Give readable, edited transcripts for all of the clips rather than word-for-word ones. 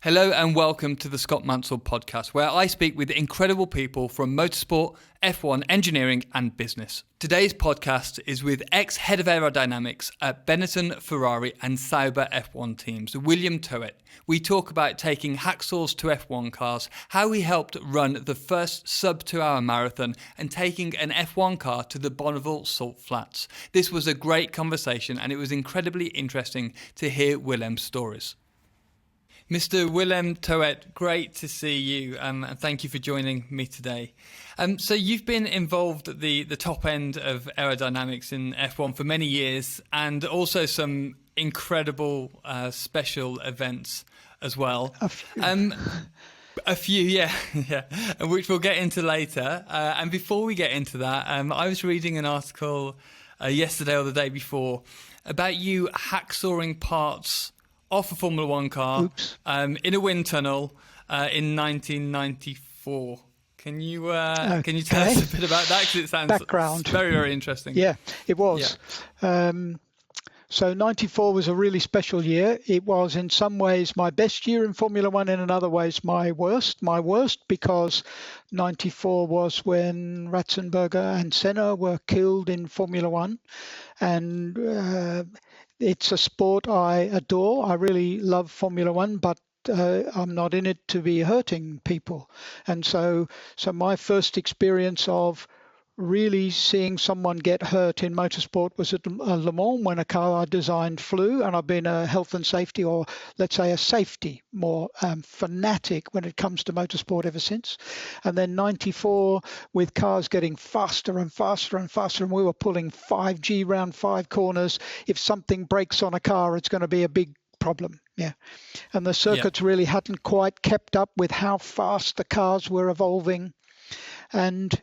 Hello and welcome to the Scott Mansell podcast, where I speak with incredible people from motorsport, F1, engineering and business. Today's podcast is with ex-head of aerodynamics at Benetton, Ferrari and Sauber F1 teams, Willem Toet. We talk about taking hacksaws to F1 cars, how he helped run the first sub-2-hour marathon and taking an F1 car to the Bonneville salt flats. This was a great conversation and it was incredibly interesting to hear Willem's stories. Mr. Willem Toet, great to see you, and thank you for joining me today. So you've been involved at the top end of aerodynamics in F1 for many years, and also some incredible special events as well. A few, yeah, which we'll get into later. And before we get into that, I was reading an article yesterday or the day before about you hacksawing parts off a Formula One car in a wind tunnel in 1994. Can you tell us a bit about that? Because it sounds very, very interesting. Yeah, it was. Yeah. So 94 was a really special year. It was in some ways my best year in Formula One, and in other ways my worst. My worst because 94 was when Ratzenberger and Senna were killed in Formula One. And it's a sport I adore. I really love Formula One, but I'm not in it to be hurting people. And so my first experience of really seeing someone get hurt in motorsport was at Le Mans when a car I designed flew, and I've been a health and safety, or let's say a safety more fanatic when it comes to motorsport ever since. And then 94 with cars getting faster and faster and faster, and we were pulling 5G round 5 corners. If something breaks on a car, it's going to be a big problem. Yeah. And the circuits really hadn't quite kept up with how fast the cars were evolving. And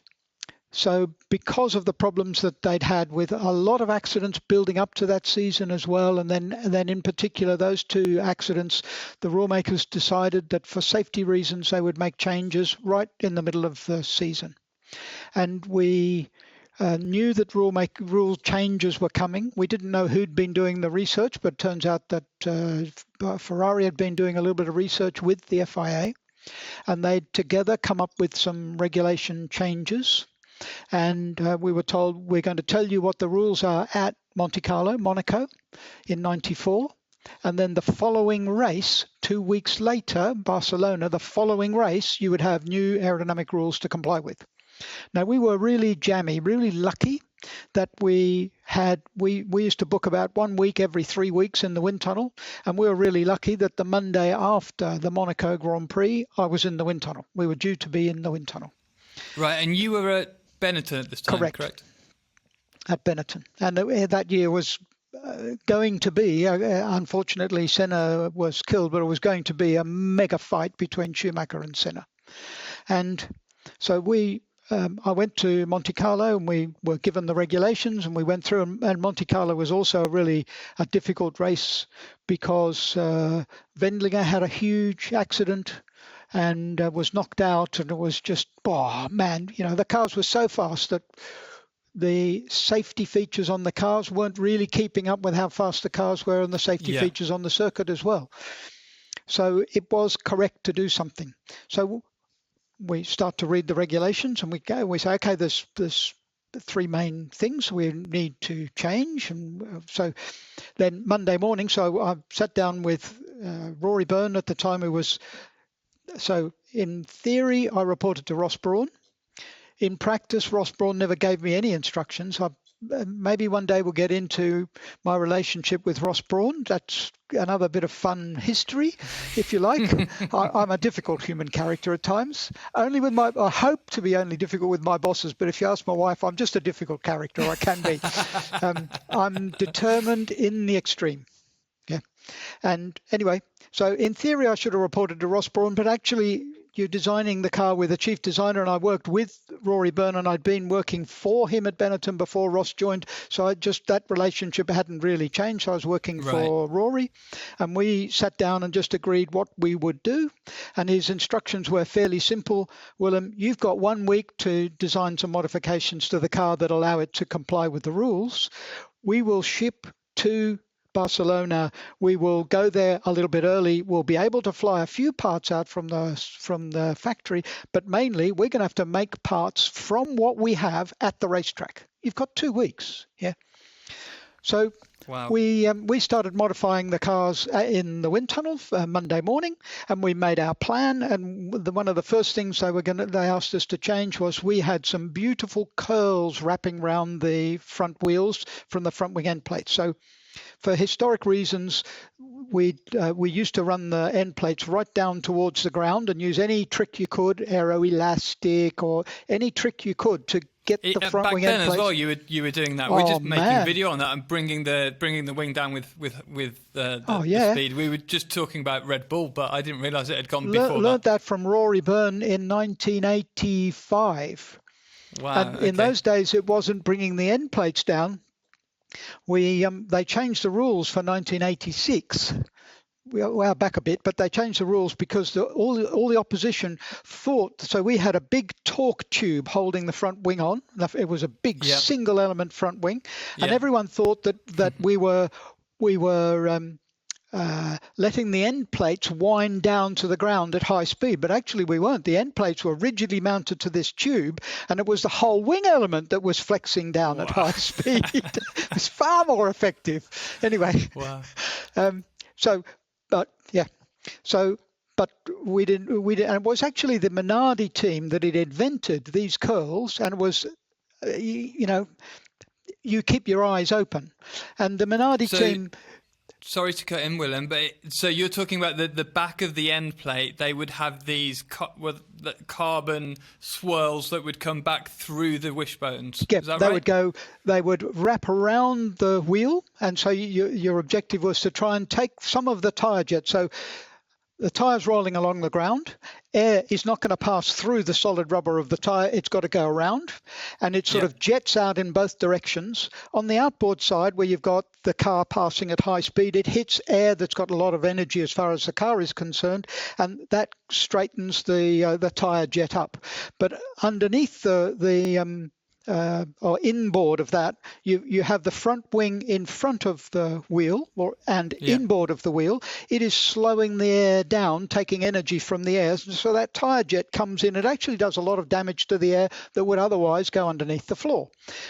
so because of the problems that they'd had with a lot of accidents building up to that season as well, and then in particular those two accidents, the rule makers decided that for safety reasons they would make changes right in the middle of the season. And we knew that rule changes were coming. We didn't know who'd been doing the research, but it turns out that Ferrari had been doing a little bit of research with the FIA, and they'd together come up with some regulation changes. And we were told, we're going to tell you what the rules are at Monte Carlo, Monaco, in 94. And then the following race, 2 weeks later, Barcelona, the following race, you would have new aerodynamic rules to comply with. Now, we were really jammy, really lucky that we used to book about 1 week every 3 weeks in the wind tunnel. And we were really lucky that the Monday after the Monaco Grand Prix, I was in the wind tunnel. We were due to be in the wind tunnel. Right, and you were at Benetton at this time, correct? At Benetton. And that year was going to be, unfortunately, Senna was killed, but it was going to be a mega fight between Schumacher and Senna. And so I went to Monte Carlo and we were given the regulations and we went through, and Monte Carlo was also really a difficult race because Wendlinger had a huge accident and was knocked out, and it was just, the cars were so fast that the safety features on the cars weren't really keeping up with how fast the cars were and the safety features on the circuit as well. So it was correct to do something. So we start to read the regulations and we say, okay, there's 3 main things we need to change. And so then Monday morning, so I sat down with Rory Byrne at the time, who was, so in theory, I reported to Ross Brawn. In practice, Ross Brawn never gave me any instructions. Maybe one day we'll get into my relationship with Ross Brawn. That's another bit of fun history, if you like. I'm a difficult human character at times. I hope to be only difficult with my bosses, but if you ask my wife, I'm just a difficult character. I can be. I'm determined in the extreme. Yeah. And anyway, so in theory, I should have reported to Ross Brawn, but actually you're designing the car with a chief designer, and I worked with Rory Byrne, and I'd been working for him at Benetton before Ross joined. So that relationship hadn't really changed. So I was working for Rory, and we sat down and just agreed what we would do. And his instructions were fairly simple. Willem, you've got 1 week to design some modifications to the car that allow it to comply with the rules. We will ship 2 Barcelona, we will go there a little bit early. We'll be able to fly a few parts out from the factory, but mainly we're going to have to make parts from what we have at the racetrack. You've got 2 weeks, yeah. So wow. we started modifying the cars in the wind tunnel Monday morning, and we made our plan. And one of the first things they asked us to change was we had some beautiful curls wrapping around the front wheels from the front wing end plates. So for historic reasons, we used to run the end plates right down towards the ground and use any trick you could, aeroelastic or any trick you could to get the front back wing then end plates. As well. You were doing that. Oh, We're just making a man. video on that and bringing the wing down with the speed. We were just talking about Red Bull, but I didn't realise it had gone before. Learned that from Rory Byrne in 1985. Wow. And in those days, it wasn't bringing the end plates down. They changed the rules for 1986. Well, back a bit, but they changed the rules because all the opposition thought. So we had a big torque tube holding the front wing on. It was a big single element front wing, and everyone thought that we were letting the end plates wind down to the ground at high speed, but actually we weren't. The end plates were rigidly mounted to this tube, and it was the whole wing element that was flexing down at high speed. It was far more effective. Anyway, but we didn't, and it was actually the Minardi team that had invented these curls, and it was, you keep your eyes open, and the Minardi team. Sorry to cut in, Willem, but so you're talking about the back of the end plate. They would have these carbon swirls that would come back through the wishbones. Yeah, is that they right? They would wrap around the wheel, and so your objective was to try and take some of the tire jet. So the tire's rolling along the ground. Air is not going to pass through the solid rubber of the tire. It's got to go around, and it sort of jets out in both directions. On the outboard side, where you've got the car passing at high speed, it hits air that's got a lot of energy as far as the car is concerned, and that straightens the tire jet up. But underneath or inboard of that, you have the front wing in front of the wheel inboard of the wheel. It is slowing the air down, taking energy from the air. So that tire jet comes in. It actually does a lot of damage to the air that would otherwise go underneath the floor.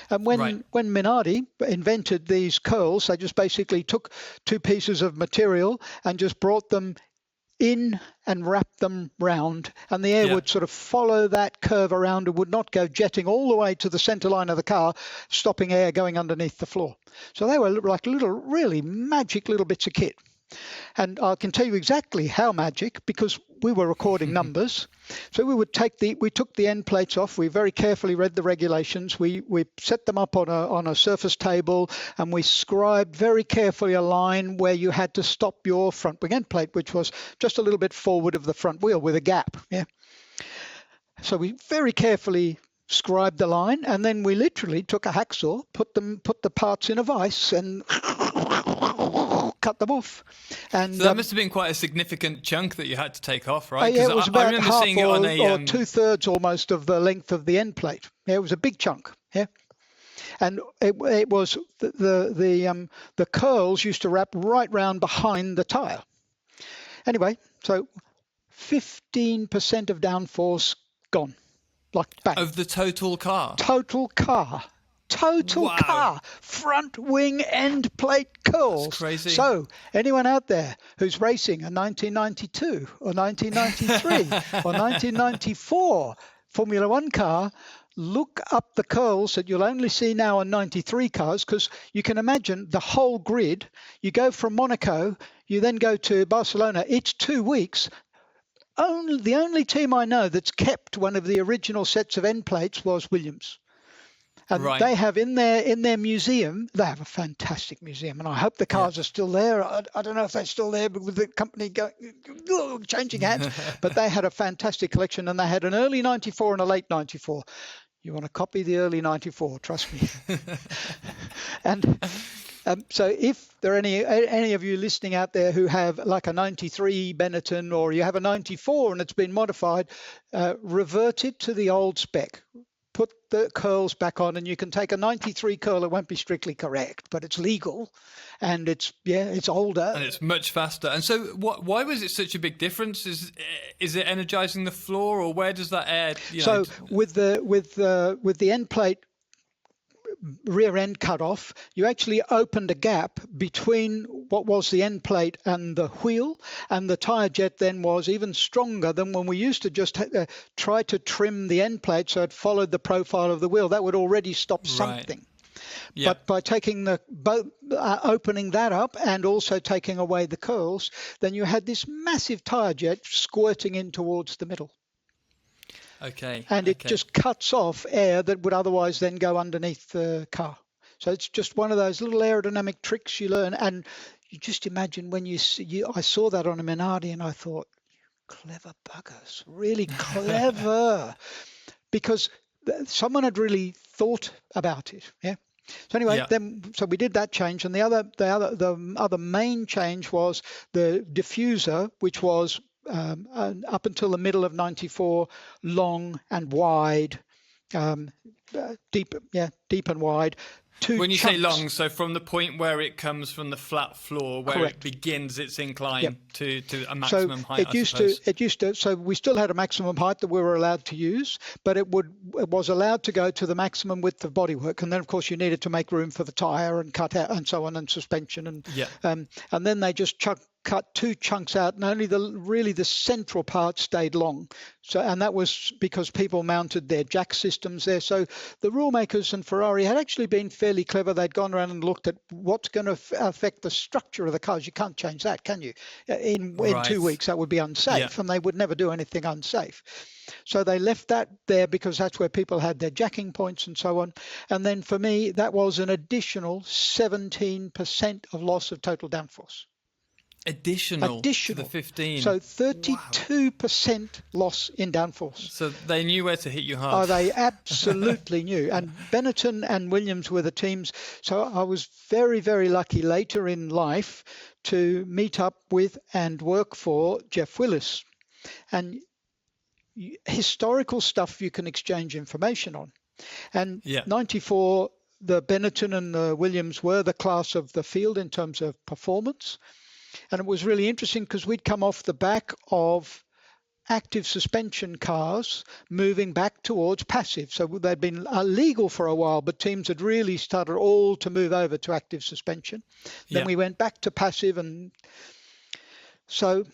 And when Minardi invented these curls, they just basically took two pieces of material and just brought them in and wrap them round, and the air would sort of follow that curve around and would not go jetting all the way to the center line of the car, stopping air going underneath the floor. So they were like really magic little bits of kit. And I can tell you exactly how magic, because we were recording numbers. So we took the end plates off. We very carefully read the regulations. We set them up on a surface table, and we scribed very carefully a line where you had to stop your front wing end plate, which was just a little bit forward of the front wheel with a gap. Yeah. So we very carefully scribed the line, and then we literally took a hacksaw, put the parts in a vise, and cut them off. And so that must have been quite a significant chunk that you had to take off, right? Yeah, it was about half seeing it on or 2/3 almost of the length of the end plate. Yeah, it was a big chunk. Yeah, and it was the curls used to wrap right round behind the tire. Anyway, so 15% of downforce gone, like bang. Of the total car. Total car. Car, front wing end plate curls. That's crazy. So anyone out there who's racing a 1992 or 1993 or 1994 Formula One car, look up the curls that you'll only see now on 93 cars, because you can imagine the whole grid. You go from Monaco, you then go to Barcelona. It's 2 weeks. The only team I know that's kept one of the original sets of end plates was Williams. And they have in their museum, they have a fantastic museum, and I hope the cars are still there. I don't know if they're still there, but with the company changing hands, but they had a fantastic collection, and they had an early 94 and a late 94. You want to copy the early 94, trust me. And so if there are any of you listening out there who have like a 93 Benetton, or you have a 94 and it's been modified, revert it to the old spec. put the curls back on, and you can take a 93 curl. It won't be strictly correct, but it's legal, and it's older. And it's much faster. And so why was it such a big difference? Is it energizing the floor, or where does that air... So with the end plate rear end cut off, you actually opened a gap between what was the end plate and the wheel, and the tire jet then was even stronger than when we used to just try to trim the end plate so it followed the profile of the wheel. That would already stop something. Yeah. But by taking opening that up and also taking away the curls, then you had this massive tire jet squirting in towards the middle. Okay. And it just cuts off air that would otherwise then go underneath the car. So it's just one of those little aerodynamic tricks you learn. And you just imagine when I saw that on a Minardi, and I thought, clever buggers, really clever, because someone had really thought about it. Yeah. So anyway, so we did that change, and the other main change was the diffuser, which was up until the middle of '94, long and wide, deep and wide. When you say long, so from the point where it comes from the flat floor, where it begins its incline to a maximum height. It used to. So we still had a maximum height that we were allowed to use, but it was allowed to go to the maximum width of bodywork, and then of course you needed to make room for the tire and cut out and so on, and suspension, and then they just cut two chunks out, and only the central part stayed long. So, and that was because people mounted their jack systems there. So the rule makers and Ferrari had actually been fairly clever. They'd gone around and looked at what's going to affect the structure of the cars. You can't change that, can you? In 2 weeks, that would be unsafe, and they would never do anything unsafe. So they left that there because that's where people had their jacking points and so on. And then for me, that was an additional 17% of loss of total downforce. Additional to the 15. So 32% loss in downforce. So they knew where to hit you hard. Oh, they absolutely knew. And Benetton and Williams were the teams. So I was very, very lucky later in life to meet up with and work for Jeff Willis. And historical stuff you can exchange information on. And 94, the Benetton and the Williams were the class of the field in terms of performance. And it was really interesting because we'd come off the back of active suspension cars moving back towards passive. So they'd been illegal for a while, but teams had really started all to move over to active suspension. Then we went back to passive. And so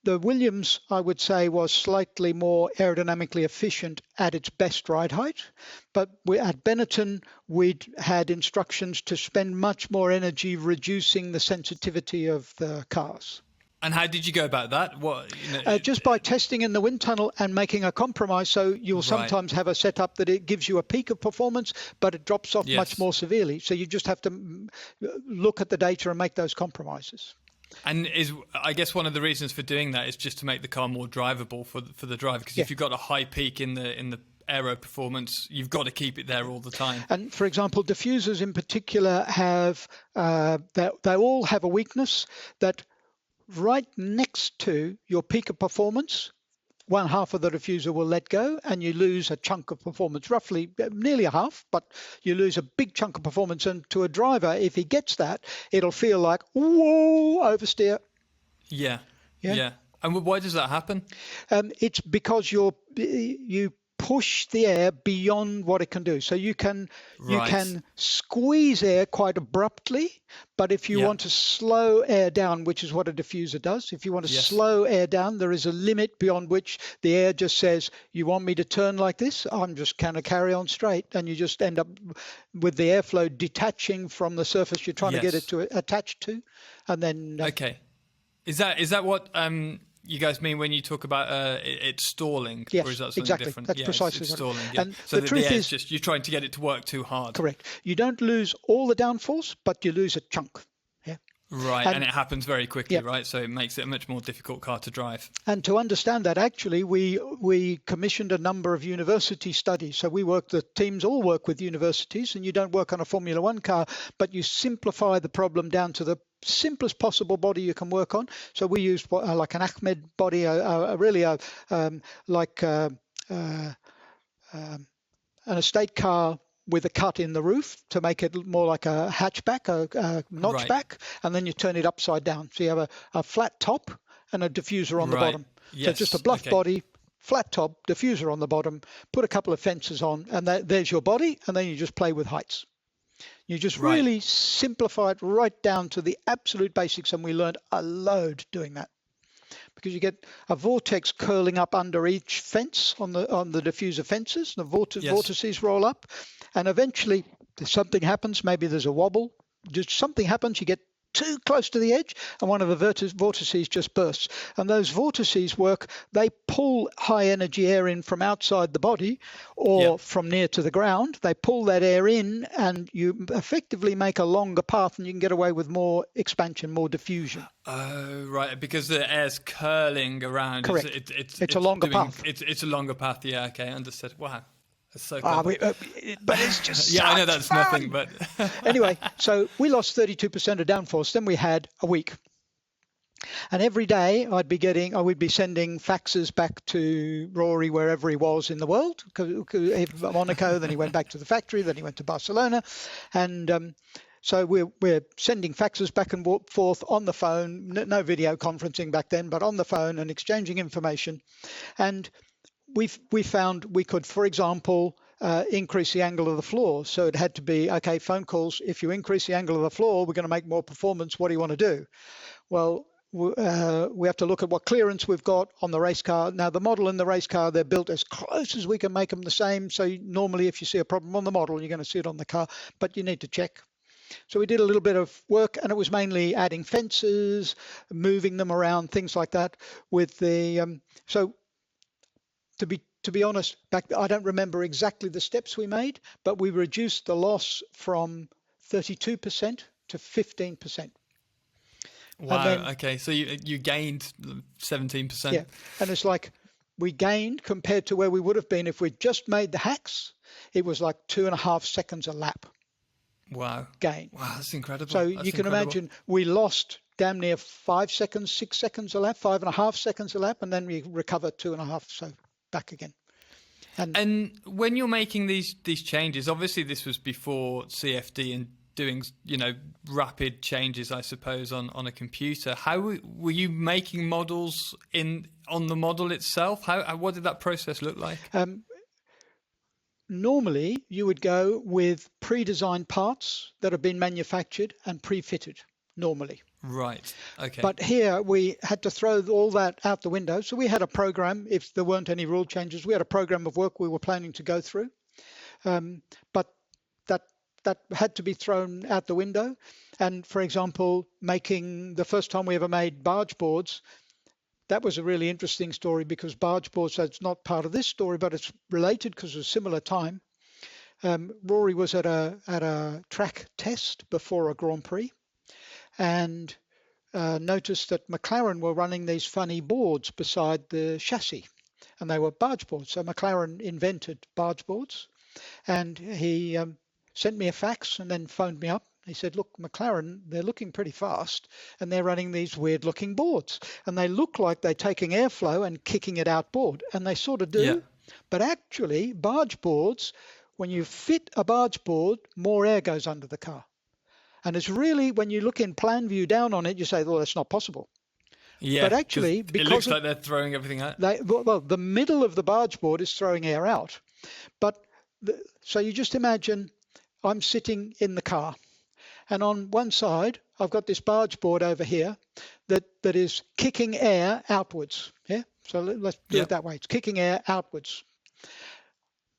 the Williams, I would say, was slightly more aerodynamically efficient at its best ride height. But at Benetton, we'd had instructions to spend much more energy reducing the sensitivity of the cars. And how did you go about that? Just by testing in the wind tunnel and making a compromise. So you'll sometimes have a setup that it gives you a peak of performance, but it drops off much more severely. So you just have to look at the data and make those compromises. And I guess one of the reasons for doing that is just to make the car more drivable for the driver, because if you've got a high peak in the aero performance, you've got to keep it there all the time. And for example, diffusers in particular have they all have a weakness that right next to your peak of performance, one half of the diffuser will let go and you lose a chunk of performance, roughly nearly a half, but you lose a big chunk of performance. And to a driver, if he gets that, it'll feel like, whoa, oversteer. Yeah. And why does that happen? It's because you push the air beyond what it can do. So you can squeeze air quite abruptly, but if you want to slow air down, which is what a diffuser does, if you want to slow air down, there is a limit beyond which the air just says, you want me to turn like this? I'm just going to carry on straight. And you just end up with the airflow detaching from the surface you're trying to get it to attach to. And then... Okay. Is that what... you guys mean when you talk about it stalling? Yes, or is that something exactly. different? That's precisely it's stalling. And so the truth is just you're trying to get it to work too hard. Correct. You don't lose all the downforce, but you lose a chunk. Yeah. Right, and it happens very quickly, right? So it makes it a much more difficult car to drive. And to understand that, actually, we commissioned a number of university studies. So the teams all work with universities, and you don't work on a Formula One car, but you simplify the problem down to the simplest possible body you can work on. So we used like an Ahmed body, an estate car with a cut in the roof to make it more like a hatchback, a notchback, and then you turn it upside down. So you have a flat top and a diffuser on the bottom. Yes. So just a bluff body, flat top, diffuser on the bottom, put a couple of fences on, and there's your body, and then you just play with heights. You just really simplify it right down to the absolute basics, and we learned a load doing that. Because you get a vortex curling up under each fence on the diffuser fences. The vortices roll up, and eventually something happens. Maybe there's a wobble. Just something happens. You get too close to the edge, and one of the vortices just bursts. And those vortices work. They pull high energy air in from outside the body or from near to the ground. They pull that air in, and you effectively make a longer path, and you can get away with more expansion, more diffusion. Oh, right, because the air's curling around. Correct. It's a longer path. It's a longer path. Yeah, okay, understood. Wow. That's so cool. But it's just yeah, I know that's fun. Nothing, but anyway, so we lost 32% of downforce. Then we had a week, and every day I would be sending faxes back to Rory wherever he was in the world. Monaco, then he went back to the factory, then he went to Barcelona, and so we're sending faxes back and forth on the phone. No video conferencing back then, but on the phone and exchanging information, and we found we could, for example, increase the angle of the floor. So it had to be, okay, phone calls, if you increase the angle of the floor, we're going to make more performance. What do you want to do? Well, we have to look at what clearance we've got on the race car. Now, the model and the race car, they're built as close as we can make them the same. So normally, if you see a problem on the model, you're going to see it on the car, but you need to check. So we did a little bit of work, and it was mainly adding fences, moving them around, things like that. With the To be honest, I don't remember exactly the steps we made, but we reduced the loss from 32% to 15%. Wow. Okay. So you gained 17%. Yeah. And it's like we gained compared to where we would have been if we'd just made the hacks. It was like 2.5 seconds a lap. Wow. Gain. Wow. That's incredible. So you can imagine we lost damn near 5 seconds, 6 seconds a lap, 5.5 seconds a lap, and then we recovered 2.5. So back again. And when you're making these changes, obviously this was before CFD and doing rapid changes, I suppose, on a computer. How were you making models on the model itself? What did that process look like? Normally, you would go with pre-designed parts that have been manufactured and pre-fitted. Normally. Right. Okay. But here we had to throw all that out the window. So we had a program. If there weren't any rule changes, we had a program of work we were planning to go through. But that had to be thrown out the window. And for example, making the first time we ever made barge boards, that was a really interesting story because barge boards, that's not part of this story, but it's related because it was a similar time. Rory was at a track test before a Grand Prix, and noticed that Mclaren were running these funny boards beside the chassis, and they were barge boards. So Mclaren invented barge boards, and he sent me a fax and then phoned me up. He said, look, Mclaren, they're looking pretty fast, and they're running these weird-looking boards, and they look like they're taking airflow and kicking it outboard, and they sort of do. Yeah. But actually, barge boards, when you fit a barge board, more air goes under the car. And it's really, when you look in plan view down on it, you say, well, that's not possible. Yeah, but actually, because it looks like they're throwing everything out. The middle of the barge board is throwing air out. But so you just imagine I'm sitting in the car, and on one side, I've got this barge board over here that is kicking air outwards. Yeah. So let's do it that way. It's kicking air outwards.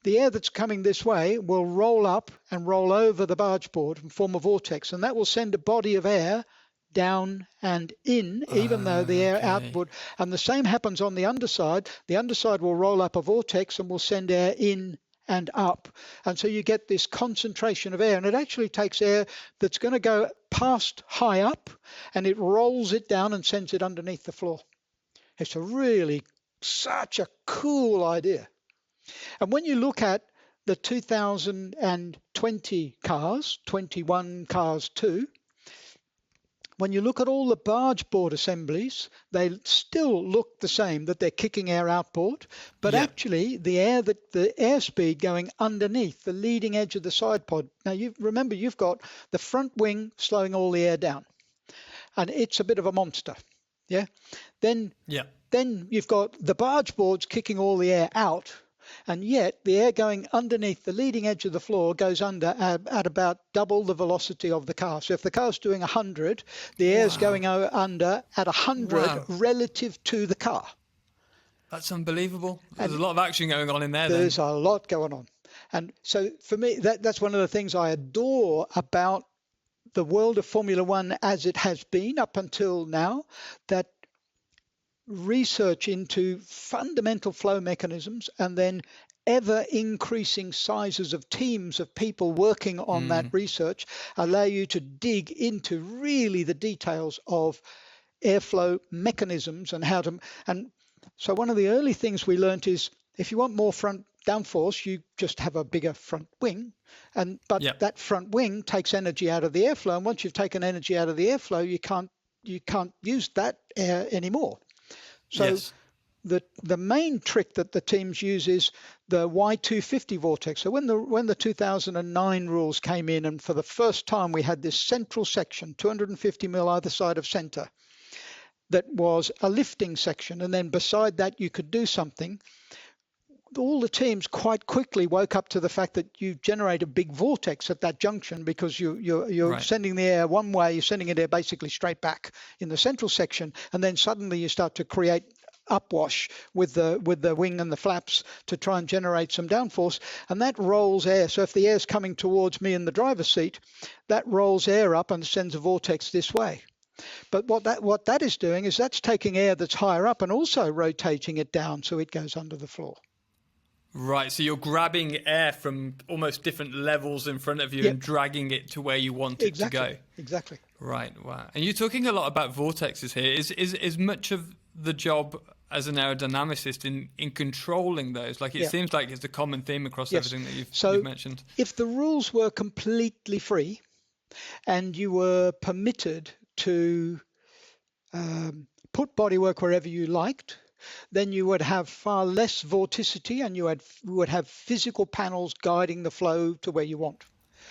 The air that's coming this way will roll up and roll over the barge board and form a vortex, and that will send a body of air down and in, even though the air outward. And the same happens on the underside. The underside will roll up a vortex and will send air in and up. And so you get this concentration of air, and it actually takes air that's going to go past high up, and it rolls it down and sends it underneath the floor. It's such a cool idea. And when you look at the 2020 cars, 21 cars too, when you look at all the barge board assemblies, they still look the same, that they're kicking air outboard, but actually the airspeed going underneath the leading edge of the side pod. Now remember you've got the front wing slowing all the air down, and it's a bit of a monster. Then you've got the barge boards kicking all the air out, and yet the air going underneath the leading edge of the floor goes under at about double the velocity of the car. So if the car's doing 100, the air's going under at 100 relative to the car. That's unbelievable. There's a lot of action going on in there. There's a lot going on. And so for me, that's one of the things I adore about the world of Formula One as it has been up until now, that research into fundamental flow mechanisms and then ever increasing sizes of teams of people working on that research allow you to dig into really the details of airflow mechanisms and how to. And so one of the early things we learned is if you want more front downforce, you just have a bigger front wing, but that front wing takes energy out of the airflow, and once you've taken energy out of the airflow, you can't use that air anymore. So the main trick that the teams use is the Y250 Vortex. So when the 2009 rules came in, and for the first time we had this central section, 250 mil either side of center, that was a lifting section, and then beside that you could do something. All the teams quite quickly woke up to the fact that you generate a big vortex at that junction, because you're sending the air one way, you're sending it air basically straight back in the central section, and then suddenly you start to create upwash with the wing and the flaps to try and generate some downforce, and that rolls air. So if the air's coming towards me in the driver's seat, that rolls air up and sends a vortex this way. But what that is doing is that's taking air that's higher up and also rotating it down so it goes under the floor. Right, so you're grabbing air from almost different levels in front of you and dragging it to where you want it to go. Exactly. Right, wow. And you're talking a lot about vortexes here. Is much of the job as an aerodynamicist in controlling those? Like it seems like it's a common theme across everything that you've mentioned. If the rules were completely free and you were permitted to put bodywork wherever you liked, then you would have far less vorticity, and you would have physical panels guiding the flow to where you want.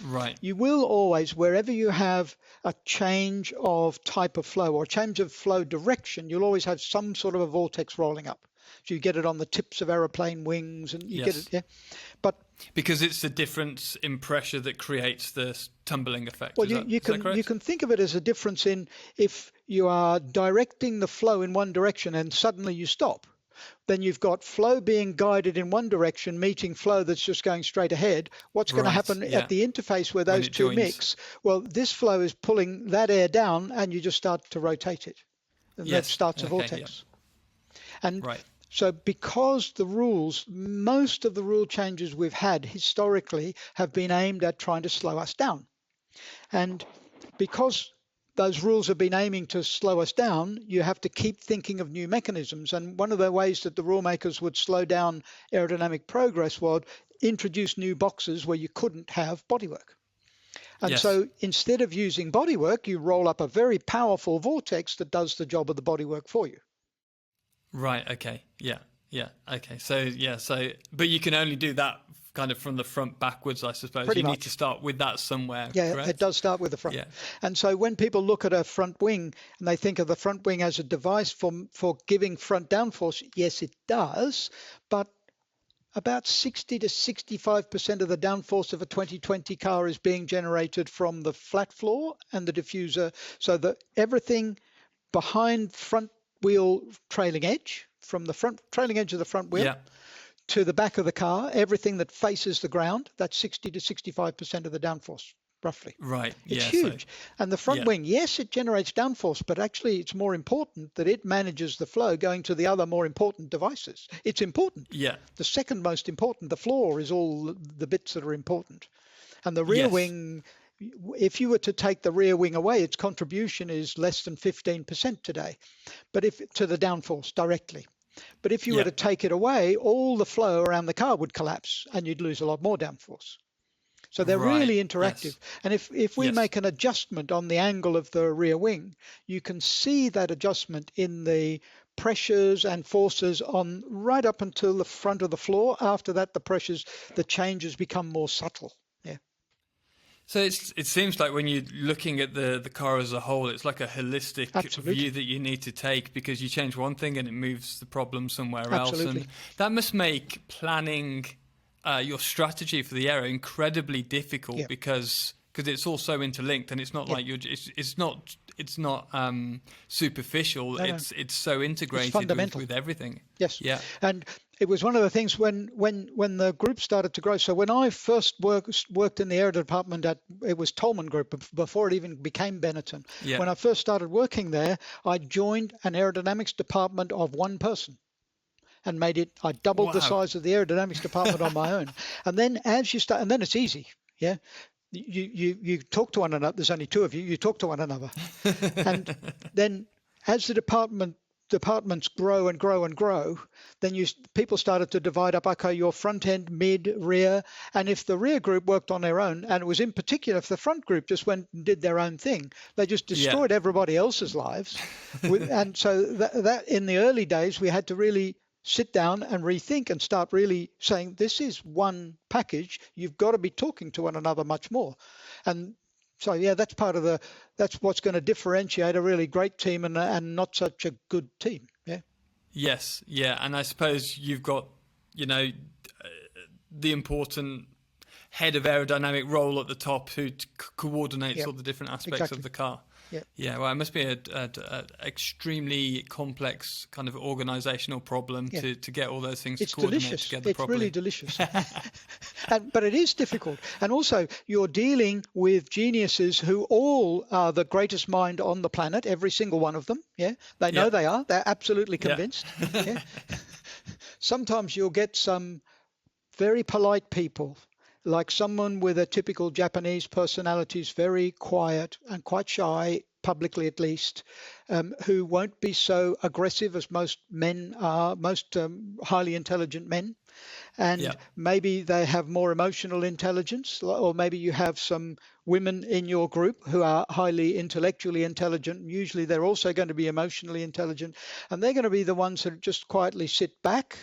Right. You will always, wherever you have a change of type of flow or change of flow direction, you'll always have some sort of a vortex rolling up. So you get it on the tips of aeroplane wings, and you get it, But because it's the difference in pressure that creates the tumbling effect. Well, you can think of it as a difference in if you are directing the flow in one direction and suddenly you stop, then you've got flow being guided in one direction meeting flow that's just going straight ahead. What's going to happen at the interface where those two mix? Well, this flow is pulling that air down, and you just start to rotate it, and that starts a vortex. And so because the rules, most of the rule changes we've had historically have been aimed at trying to slow us down. And because those rules have been aiming to slow us down, you have to keep thinking of new mechanisms. And one of the ways that the rule makers would slow down aerodynamic progress was introduce new boxes where you couldn't have bodywork. And so instead of using bodywork, you roll up a very powerful vortex that does the job of the bodywork for you. Right. Okay. Yeah. Okay. So but you can only do that kind of from the front backwards, I suppose. Pretty much. Need to start with that somewhere. Yeah, correct? It does start with the front. Yeah. And so when people look at a front wing and they think of the front wing as a device for giving front downforce, yes, it does, but about 60 to 65% of the downforce of a 2020 car is being generated from the flat floor and the diffuser, so that everything behind front wheel trailing edge, from the front trailing edge of the front wheel to the back of the car, everything that faces the ground, that's 60 to 65% of the downforce, roughly. Right. It's huge. And the front wing, yes, it generates downforce, but actually it's more important that it manages the flow going to the other more important devices. It's important. Yeah. The second most important, the floor, is all the bits that are important. And the rear wing, if you were to take the rear wing away, its contribution is less than 15% today, but to the downforce directly. But if you were to take it away, all the flow around the car would collapse and you'd lose a lot more downforce. So they're Right. really interactive. Yes. And if we Yes. make an adjustment on the angle of the rear wing, you can see that adjustment in the pressures and forces on right up until the front of the floor. After that, the changes become more subtle. Yeah. So it seems like when you're looking at the car as a whole, it's like a holistic Absolutely. view that you need to take, because you change one thing and it moves the problem somewhere Absolutely. else. And that must make planning your strategy for the aero incredibly difficult, Yeah. because it's all so interlinked, and it's not like it's not superficial. No. It's so integrated fundamental. with everything. Yes. Yeah. And it was one of the things when the group started to grow. So when I first worked in the aero department it was Tolman Group before it even became Benetton. Yeah. When I first started working there, I joined an aerodynamics department of one person and I doubled the size of the aerodynamics department on my own. And then as you start, and then it's easy. Yeah. You talk to one another. There's only two of you. You talk to one another. And then as the departments grow and grow and grow, then people started to divide up, okay, your front end, mid, rear. And if the rear group worked on their own, and it was in particular if the front group just went and did their own thing, they just destroyed everybody else's lives. And so that in the early days, we had to really sit down and rethink and start really saying, this is one package. You've got to be talking to one another much more. And so, yeah, that's what's going to differentiate a really great team and not such a good team. Yeah. Yes. Yeah. And I suppose you've got, the important head of aerodynamic role at the top who coordinates all the different aspects of the car. Yeah. Yeah. Well, it must be a extremely complex kind of organizational problem to get all those things to coordinate together properly. It's really delicious. But it is difficult. And also, you're dealing with geniuses who all are the greatest mind on the planet, every single one of them. Yeah. They know they are. They're absolutely convinced. Yeah. Sometimes you'll get some very polite people, like someone with a typical Japanese personality, is very quiet and quite shy, publicly at least, who won't be so aggressive as most men are, most highly intelligent men. And maybe they have more emotional intelligence, or maybe you have some women in your group who are highly intellectually intelligent. Usually they're also going to be emotionally intelligent, and they're going to be the ones that just quietly sit back.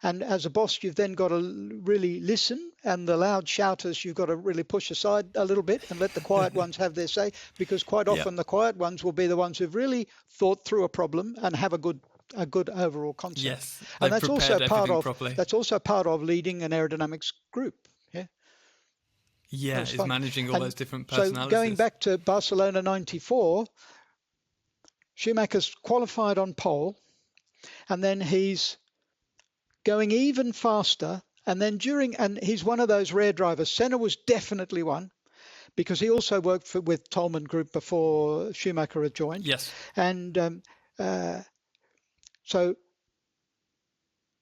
And as a boss, you've then got to really listen, and the loud shouters you've got to really push aside a little bit and let the quiet ones have their say, because quite often the quiet ones will be the ones who've really thought through a problem and have a good overall concept. Yes, and that's also part of properly. Leading an aerodynamics group. Yeah, is managing all those different personalities. So going back to Barcelona '94, Schumacher's qualified on pole, and then he's going even faster. And then and he's one of those rare drivers. Senna was definitely one, because he also worked with Tolman Group before Schumacher had joined. Yes. And so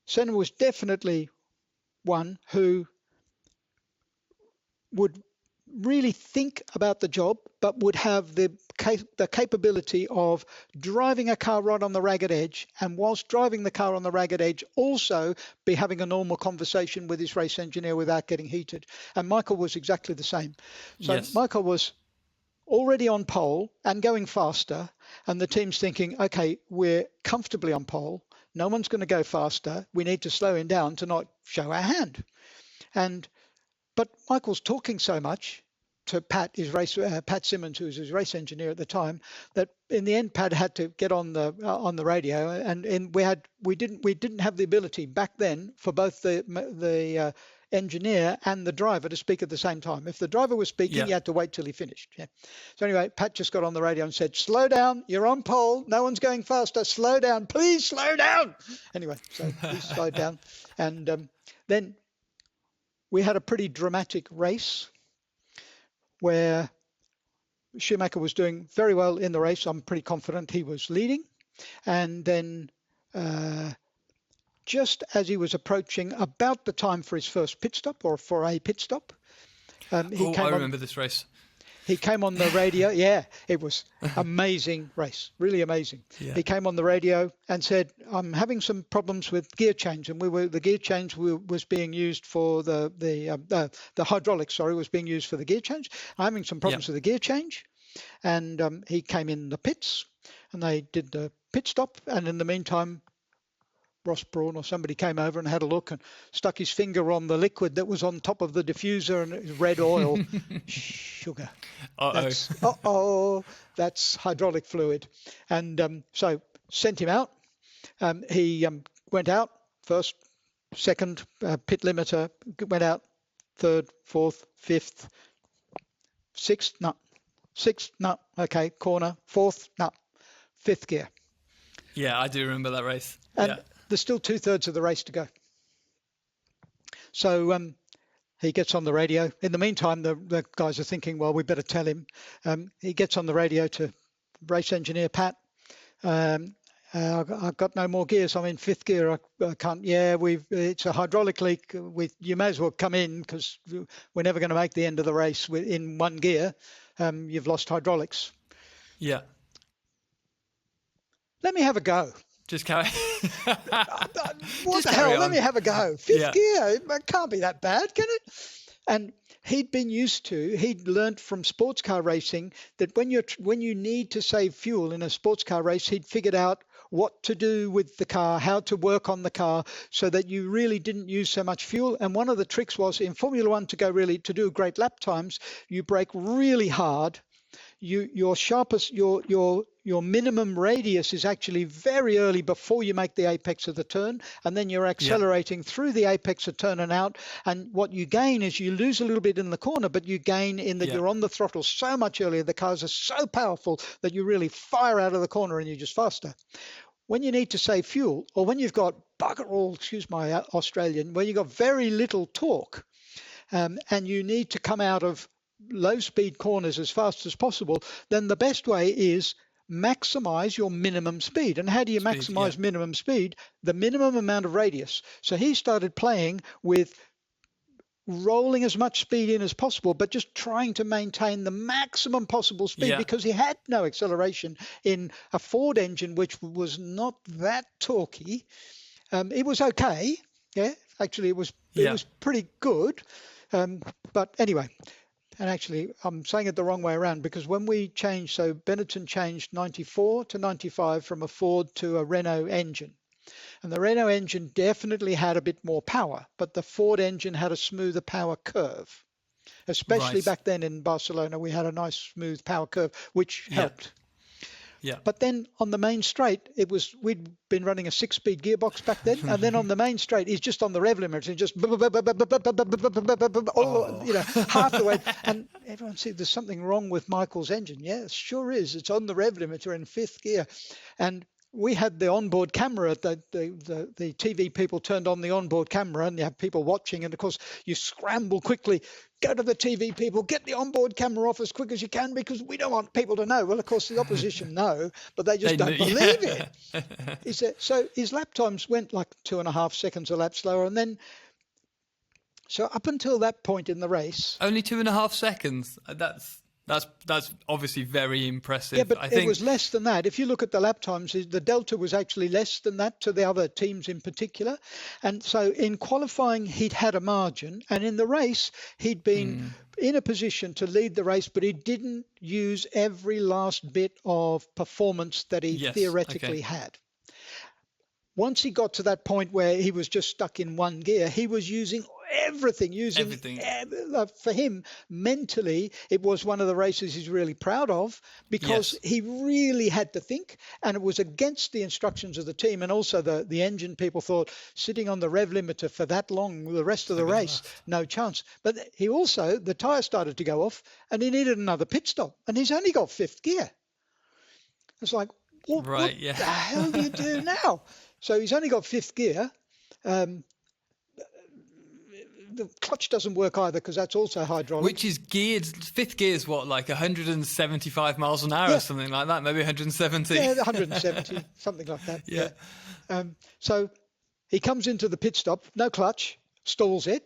Senna was definitely one who would really think about the job, but would have the capability of driving a car right on the ragged edge, and whilst driving the car on the ragged edge, also be having a normal conversation with his race engineer without getting heated. And Michael was exactly the same. So Michael was already on pole and going faster, and the team's thinking, okay, we're comfortably on pole. No one's going to go faster. We need to slow him down to not show our hand. But Michael's talking so much to Pat Simmons, who was his race engineer at the time, that in the end Pat had to get on the radio, and we didn't have the ability back then for both the engineer and the driver to speak at the same time. If the driver was speaking, you had to wait till he finished. Yeah. So anyway, Pat just got on the radio and said, "Slow down, you're on pole, no one's going faster, slow down, please slow down." Anyway, so he slowed down, and then we had a pretty dramatic race where Schumacher was doing very well in the race. I'm pretty confident he was leading. And then just as he was approaching about the time for his first pit stop, or for a pit stop, I remember this race. He came on the radio. Yeah, it was amazing race, really amazing. Yeah. He came on the radio and said, "I'm having some problems with gear change," and the gear change was being used for the hydraulics. Sorry, was being used for the gear change. I'm having some problems with the gear change, and he came in the pits, and they did the pit stop, and in the meantime, Ross Brawn or somebody came over and had a look and stuck his finger on the liquid that was on top of the diffuser, and it was red oil. Sugar. That's hydraulic fluid. And so sent him out. He went out first, second, pit limiter, went out third, fourth, fifth, sixth, okay, corner, fourth, fifth gear. Yeah, I do remember that race. And there's still 2/3 of the race to go. So he gets on the radio. In the meantime, the guys are thinking, well, we better tell him. He gets on the radio to race engineer Pat. I've got no more gears. I'm in fifth gear. I can't. Yeah, it's a hydraulic leak. You may as well come in because we're never going to make the end of the race in one gear. You've lost hydraulics. Yeah. Let me have a go. Just carry. What the hell? Let me have a go. Fifth gear. It can't be that bad, can it? And he'd learnt from sports car racing that when you need to save fuel in a sports car race, he'd figured out what to do with the car, how to work on the car so that you really didn't use so much fuel. And one of the tricks was in Formula One to do great lap times, you brake really hard. Your minimum radius is actually very early before you make the apex of the turn, and then you're accelerating through the apex of turn and out. And what you gain is you lose a little bit in the corner, but you gain in that you're on the throttle so much earlier. The cars are so powerful that you really fire out of the corner and you're just faster. When you need to save fuel, or when you've got bugger all, excuse my Australian, where you've got very little torque, and you need to come out of low speed corners as fast as possible, then the best way is maximize your minimum speed. And how do you maximize minimum speed? The minimum amount of radius. So he started playing with rolling as much speed in as possible, but just trying to maintain the maximum possible speed because he had no acceleration in a Ford engine, which was not that torquey. It was okay. Yeah, actually it was pretty good. But anyway, and actually, I'm saying it the wrong way around because when we changed, so Benetton changed 94 to 95 from a Ford to a Renault engine. And the Renault engine definitely had a bit more power, but the Ford engine had a smoother power curve. Especially back then in Barcelona, we had a nice smooth power curve, which helped. Yeah. But then on the main straight, we'd been running a 6-speed gearbox back then, and then on the main straight, he's just on the rev limiter, and just half the way. And everyone said there's something wrong with Michael's engine. Yeah, it sure is. It's on the rev limiter in fifth gear, and we had the onboard camera. The TV people turned on the onboard camera, and you have people watching. And of course, you scramble quickly, go to the TV people, get the onboard camera off as quick as you can because we don't want people to know. Well, of course, the opposition know, but they just don't believe it. He said, so his lap times went like 2.5 seconds a lap slower, and then so up until that point in the race, only 2.5 seconds. That's obviously very impressive. Yeah, but it was less than that. If you look at the lap times, the delta was actually less than that to the other teams in particular. And so in qualifying, he'd had a margin. And in the race, he'd been in a position to lead the race, but he didn't use every last bit of performance that he theoretically had. Once he got to that point where he was just stuck in one gear, he was using everything. For him, mentally, it was one of the races he's really proud of because he really had to think, and it was against the instructions of the team. And also the engine people thought sitting on the rev limiter for that long, the rest of the race, no chance. But the tyre started to go off and he needed another pit stop, and he's only got fifth gear. It's like, what the hell do you do now? So he's only got fifth gear. The clutch doesn't work either because that's also hydraulic. Which is geared, fifth gear is what, like 175 miles an hour or something like that, maybe 170? Yeah, 170, something like that. Yeah. So he comes into the pit stop, no clutch, stalls it.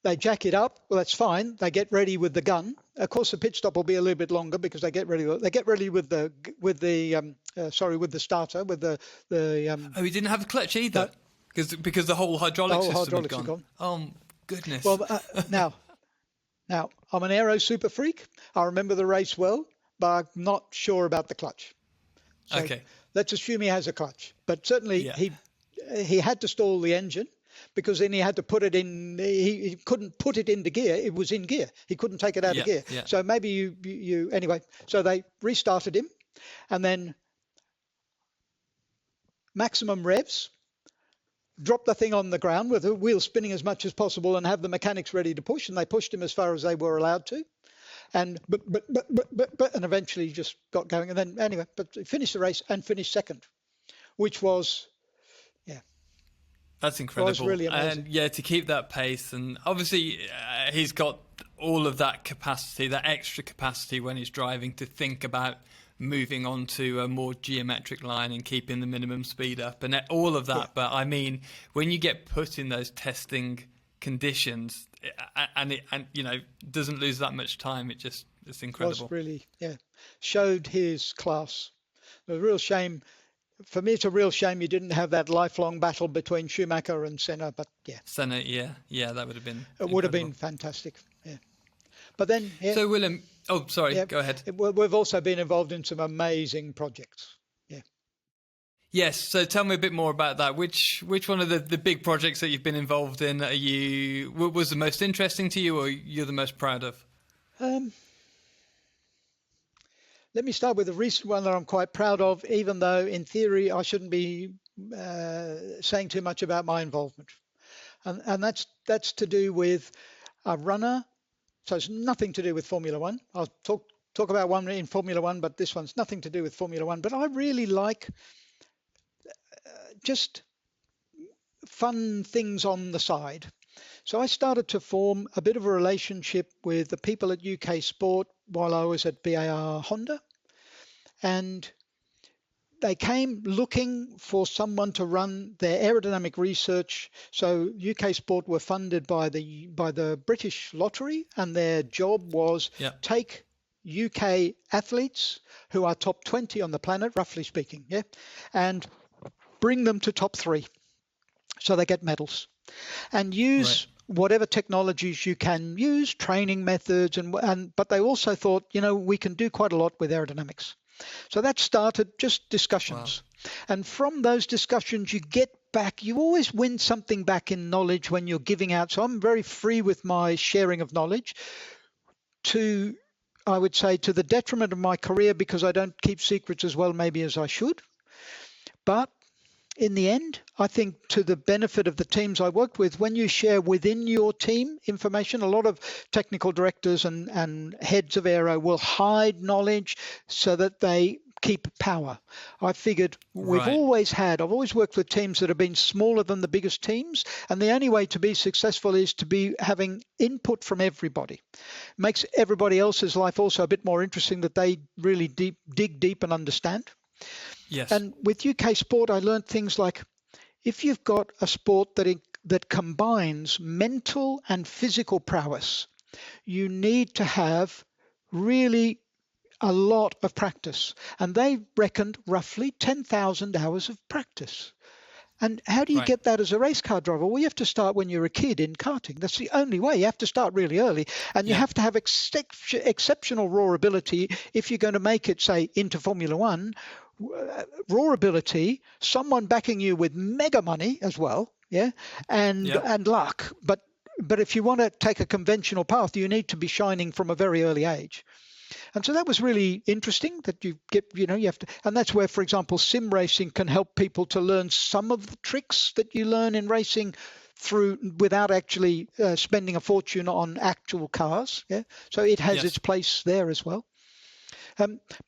They jack it up. Well, that's fine. They get ready with the gun of course, the pit stop will be a little bit longer because they get ready. They get ready with the starter with the. Oh, he didn't have a clutch either, because the whole hydraulic system had gone. Oh goodness. Well, now I'm an aero super freak. I remember the race well, but I'm not sure about the clutch. So okay. Let's assume he has a clutch, but certainly he had to stall the engine. Because then he had to put it in. He couldn't put it into gear. It was in gear. He couldn't take it out of gear. Yeah. So maybe you anyway. So they restarted him, and then maximum revs, drop the thing on the ground with the wheels spinning as much as possible, and have the mechanics ready to push. And they pushed him as far as they were allowed to, and but and eventually just got going. And then anyway, but finished the race and finished second, which was. That's incredible. Really amazing. And to keep that pace, and obviously he's got all of that capacity, that extra capacity when he's driving to think about moving on to a more geometric line and keeping the minimum speed up and all of that. Yeah. But I mean, when you get put in those testing conditions and doesn't lose that much time, it's incredible. It was really, showed his class. It was a real shame. For me, it's a real shame you didn't have that lifelong battle between Schumacher and Senna, but Senna, that would have been. It would have been fantastic, But then, So Willem, go ahead. We've also been involved in some amazing projects. Yes. So tell me a bit more about that. Which one of the big projects that you've been involved in was the most interesting to you, or you're the most proud of? Let me start with the recent one that I'm quite proud of, even though in theory I shouldn't be saying too much about my involvement. And that's to do with a runner. So it's nothing to do with Formula One. I'll talk about one in Formula One, but this one's nothing to do with Formula One. But I really like just fun things on the side. So I started to form a bit of a relationship with the people at UK Sport while I was at BAR Honda. And they came looking for someone to run their aerodynamic research. So UK Sport were funded by the British Lottery, and their job was take UK athletes who are top 20 on the planet, roughly speaking, and bring them to top 3 so they get medals, and use whatever technologies you can use, training methods, but they also thought, we can do quite a lot with aerodynamics. So that started just discussions. Wow. And from those discussions, you always win something back in knowledge when you're giving out. So I'm very free with my sharing of knowledge I would say to the detriment of my career, because I don't keep secrets as well maybe as I should. But in the end, I think to the benefit of the teams I worked with, when you share within your team information, a lot of technical directors and heads of aero will hide knowledge so that they keep power. I figured I've always worked with teams that have been smaller than the biggest teams, and the only way to be successful is to be having input from everybody. Makes everybody else's life also a bit more interesting, that they really dig deep and understand. Yes. And with UK Sport, I learned things like, if you've got a sport that combines mental and physical prowess, you need to have really a lot of practice. And they reckoned roughly 10,000 hours of practice. And how do you get that as a race car driver? Well, you have to start when you're a kid in karting. That's the only way. You have to start really early. And you have to have exceptional raw ability if you're going to make it, say, into Formula One. Raw ability, someone backing you with mega money as well, and luck. But if you want to take a conventional path, you need to be shining from a very early age. And so that was really interesting, that you have to, and that's where, for example, sim racing can help people to learn some of the tricks that you learn in racing without actually spending a fortune on actual cars. So it has its place there as well.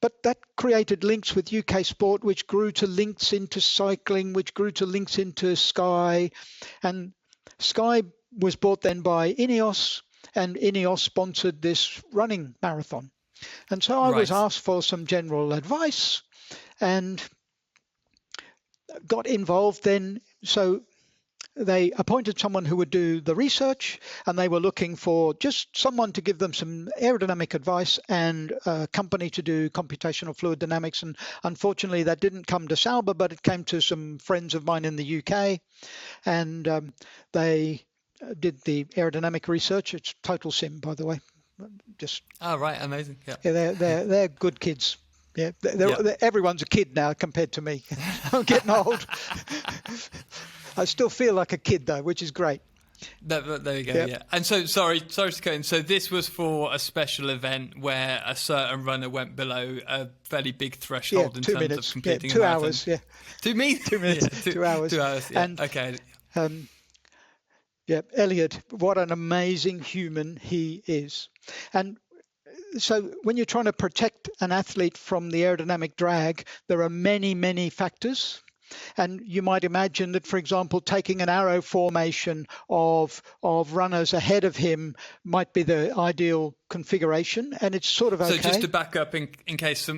But that created links with UK Sport, which grew to links into cycling, which grew to links into Sky. And Sky was bought then by Ineos, and Ineos sponsored this running marathon. And so I was asked for some general advice and got involved then. So they appointed someone who would do the research, and they were looking for just someone to give them some aerodynamic advice and a company to do computational fluid dynamics. And unfortunately, that didn't come to Sauber, but it came to some friends of mine in the UK, and they did the aerodynamic research. It's total sim, by the way. Just right, amazing. Yeah, they're good kids. Yeah, everyone's a kid now compared to me. I'm getting old. I still feel like a kid though, which is great. There you go. Yep. Yeah. And so, sorry to cut in. So this was for a special event where a certain runner went below a fairly big threshold in terms of completing 2 hours. Yeah, 2 minutes. 2 minutes. Yeah, 2 hours. 2 hours. Yeah. And, okay. Elliot, what an amazing human he is. And so when you're trying to protect an athlete from the aerodynamic drag, there are many, many factors. And you might imagine that, for example, taking an arrow formation of runners ahead of him might be the ideal configuration, and it's sort of okay. So just to back up, in case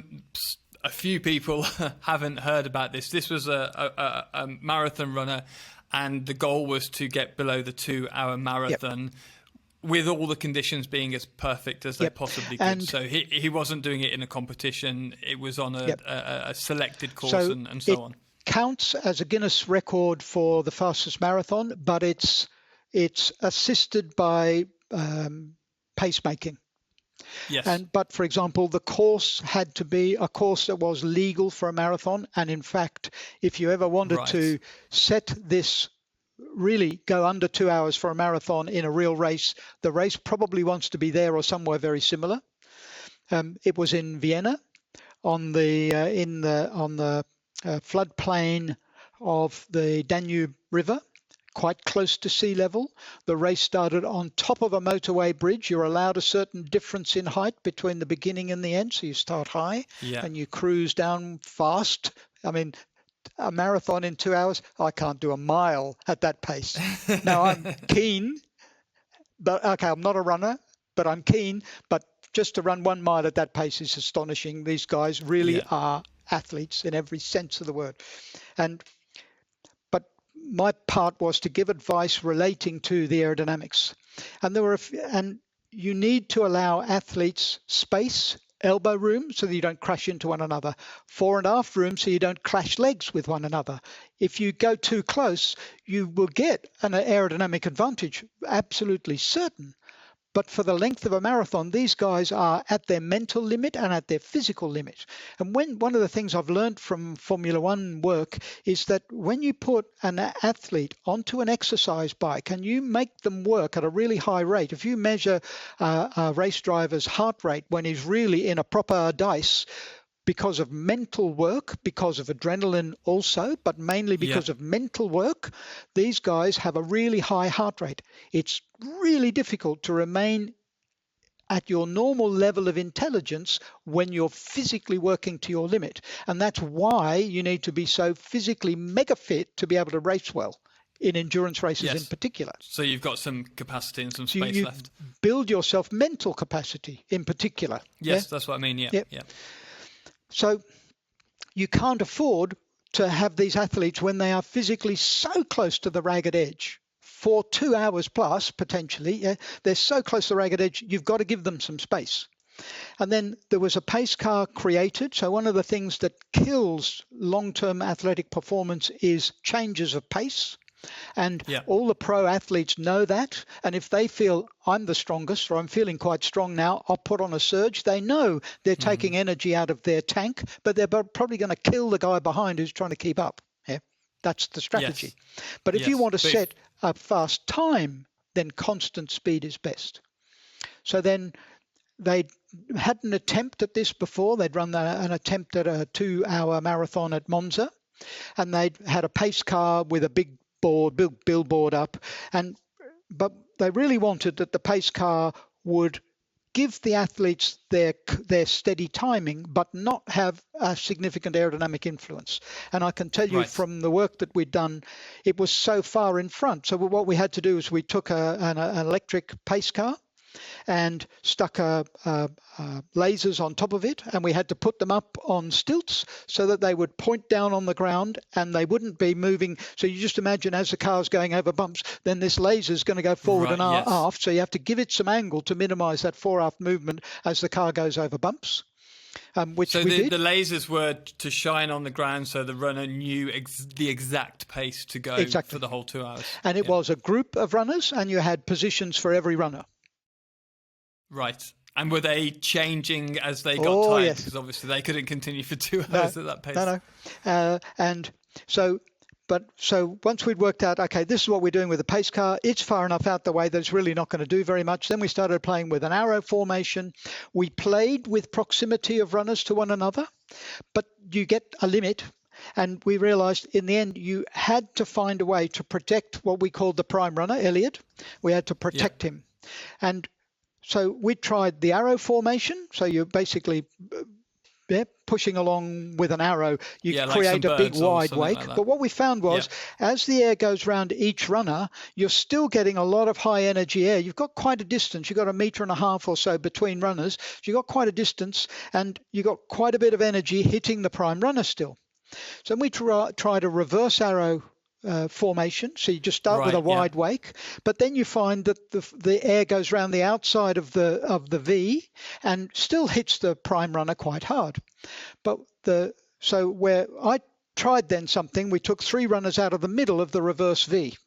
a few people haven't heard about this, this was a marathon runner, and the goal was to get below the 2-hour marathon. Yep. With all the conditions being as perfect as they possibly could. And so he wasn't doing it in a competition. It was on a selected course and so on. Counts as a Guinness record for the fastest marathon, but it's assisted by pacemaking. Yes. But for example, the course had to be a course that was legal for a marathon. And in fact, if you ever wanted to set this, really go under 2 hours for a marathon in a real race, the race probably wants to be there or somewhere very similar. It was in Vienna on the floodplain of the Danube River, quite close to sea level. The race started on top of a motorway bridge. You're allowed a certain difference in height between the beginning and the end. So you start high and you cruise down fast. I mean, a marathon in 2 hours, I can't do a mile at that pace. Now, I'm keen, but okay, I'm not a runner, but I'm keen. But just to run 1 mile at that pace is astonishing. These guys really are athletes in every sense of the word. But my part was to give advice relating to the aerodynamics. And you need to allow athletes space, elbow room, so that you don't crash into one another, fore and aft room, so you don't clash legs with one another. If you go too close, you will get an aerodynamic advantage, absolutely certain. But for the length of a marathon, these guys are at their mental limit and at their physical limit. And one of the things I've learned from Formula One work is that when you put an athlete onto an exercise bike and you make them work at a really high rate, if you measure a race driver's heart rate when he's really in a proper dice, because of mental work, because of adrenaline also, but mainly because of mental work, these guys have a really high heart rate. It's really difficult to remain at your normal level of intelligence when you're physically working to your limit. And that's why you need to be so physically mega fit to be able to race well in endurance races in particular. So you've got some capacity and some space left. Build yourself mental capacity in particular. Yes, that's what I mean. Yeah. So you can't afford to have these athletes when they are physically so close to the ragged edge for 2 hours plus, potentially. They're so close to the ragged edge, you've got to give them some space. And then there was a pace car created. So one of the things that kills long-term athletic performance is changes of pace. And all the pro athletes know that. And if they feel I'm the strongest or I'm feeling quite strong now, I'll put on a surge. They know they're taking energy out of their tank, but they're probably going to kill the guy behind who's trying to keep up. Yeah, that's the strategy. But if you want to set a fast time, then constant speed is best. So then they had an attempt at this before. They'd run an attempt at a 2-hour marathon at Monza, and they'd had a pace car with a big billboard up, but they really wanted that the pace car would give the athletes their steady timing, but not have a significant aerodynamic influence. And I can tell you from the work that we'd done, it was so far in front. So what we had to do is we took an electric pace car, and stuck lasers on top of it, and we had to put them up on stilts so that they would point down on the ground and they wouldn't be moving. So you just imagine as the car's going over bumps, then this laser is going to go forward and aft. So you have to give it some angle to minimize that fore-aft movement as the car goes over bumps. Which so we did. The lasers were to shine on the ground so the runner knew the exact pace to go for the whole 2 hours. And it was a group of runners, and you had positions for every runner. Right. And were they changing as they got tired? Yes. Because obviously they couldn't continue for 2 hours at that pace. No. And so once we'd worked out, okay, this is what we're doing with the pace car, it's far enough out the way that it's really not going to do very much. Then we started playing with an arrow formation. We played with proximity of runners to one another, but you get a limit. And we realized in the end, you had to find a way to protect what we called the prime runner, Elliot. We had to protect him. And so we tried the arrow formation. So you're basically pushing along with an arrow, you create a big wide wake. Like but what we found was as the air goes around each runner, you're still getting a lot of high energy air. You've got quite a distance. You've got 1.5 meters or so between runners. So you've got quite a distance and you've got quite a bit of energy hitting the prime runner still. So we tried a reverse arrow formation. So you just start with a wide wake, but then you find that the air goes around the outside of the V and still hits the prime runner quite hard. But so where I tried then something, we took 3 runners out of the middle of the reverse V.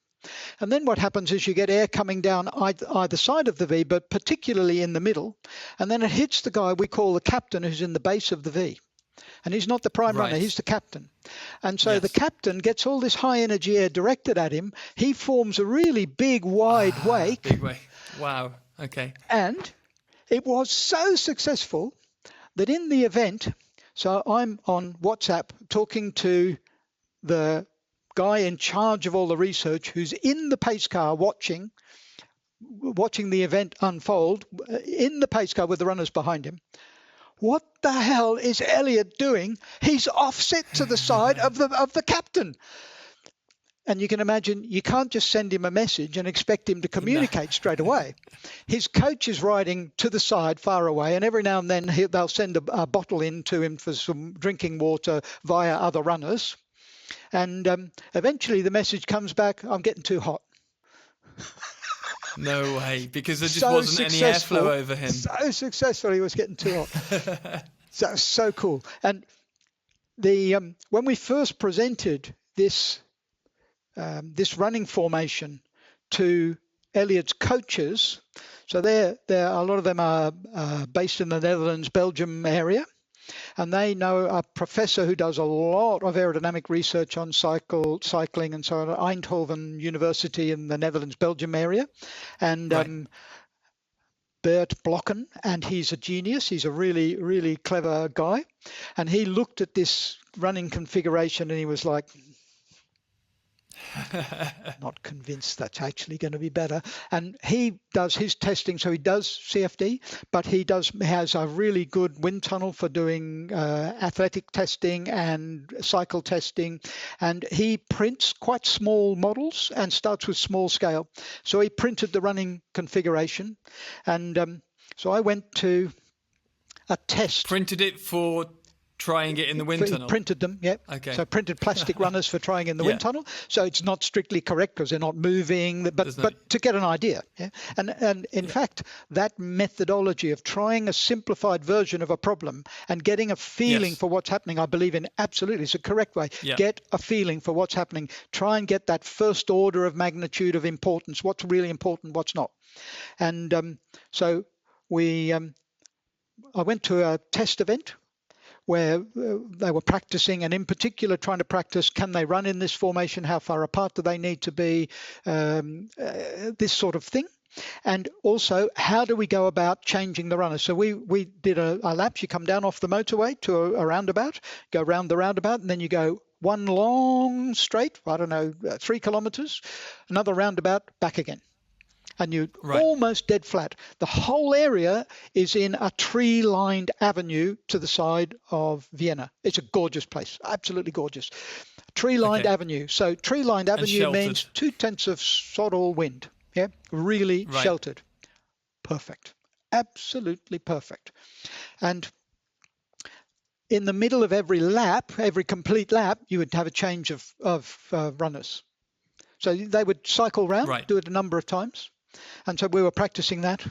And then what happens is you get air coming down either side of the V, but particularly in the middle. And then it hits the guy we call the captain who's in the base of the V. And he's not the prime runner, he's the captain. And so the captain gets all this high energy air directed at him. He forms a really big, wide wake. Big wake. Wow. Okay. And it was so successful that in the event, so I'm on WhatsApp talking to the guy in charge of all the research who's in the pace car watching the event unfold in the pace car with the runners behind him. What the hell is Elliot doing? He's offset to the side of the captain. And you can imagine you can't just send him a message and expect him to communicate straight away. His coach is riding to the side far away, and every now and then they'll send a bottle in to him for some drinking water via other runners. And eventually the message comes back, I'm getting too hot. No way, because there just wasn't any airflow over him. So successful, he was getting too hot. So cool. And when we first presented this running formation to Elliot's coaches, so there a lot of them are based in the Netherlands, Belgium area, and they know a professor who does a lot of aerodynamic research on cycling and so on at Eindhoven University in the Netherlands, Belgium area. And Bert Blokken, and he's a genius. He's a really, really clever guy. And he looked at this running configuration and he was like, not convinced that's actually going to be better. And he does his testing, so he does CFD, but he has a really good wind tunnel for doing athletic testing and cycle testing. And he prints quite small models and starts with small scale. So he printed the running configuration. And so I went to a test. Printed it for trying it in the wind tunnel? Printed them, yeah. Okay. So printed plastic runners for trying in the wind tunnel. So it's not strictly correct because they're not moving, but to get an idea. Yeah? And in fact, that methodology of trying a simplified version of a problem and getting a feeling for what's happening, I believe in absolutely. It's a correct way. Yeah. Get a feeling for what's happening. Try and get that first order of magnitude of importance. What's really important, what's not. And so I went to a test event where they were practicing, and in particular trying to practice, can they run in this formation? How far apart do they need to be? This sort of thing. And also, how do we go about changing the runners? So we did a lap. You come down off the motorway to a roundabout, go round the roundabout, and then you go one long straight, 3 kilometers, another roundabout, back again. And you're almost dead flat. The whole area is in a tree-lined avenue to the side of Vienna. It's a gorgeous place, absolutely gorgeous. Tree-lined avenue. So tree-lined avenue means 2/10 of sod all wind. Yeah, really sheltered. perfect, absolutely perfect. And in the middle of every lap, every complete lap, you would have a change of runners. So they would cycle round, Right. do it a number of times. And so we were practicing that.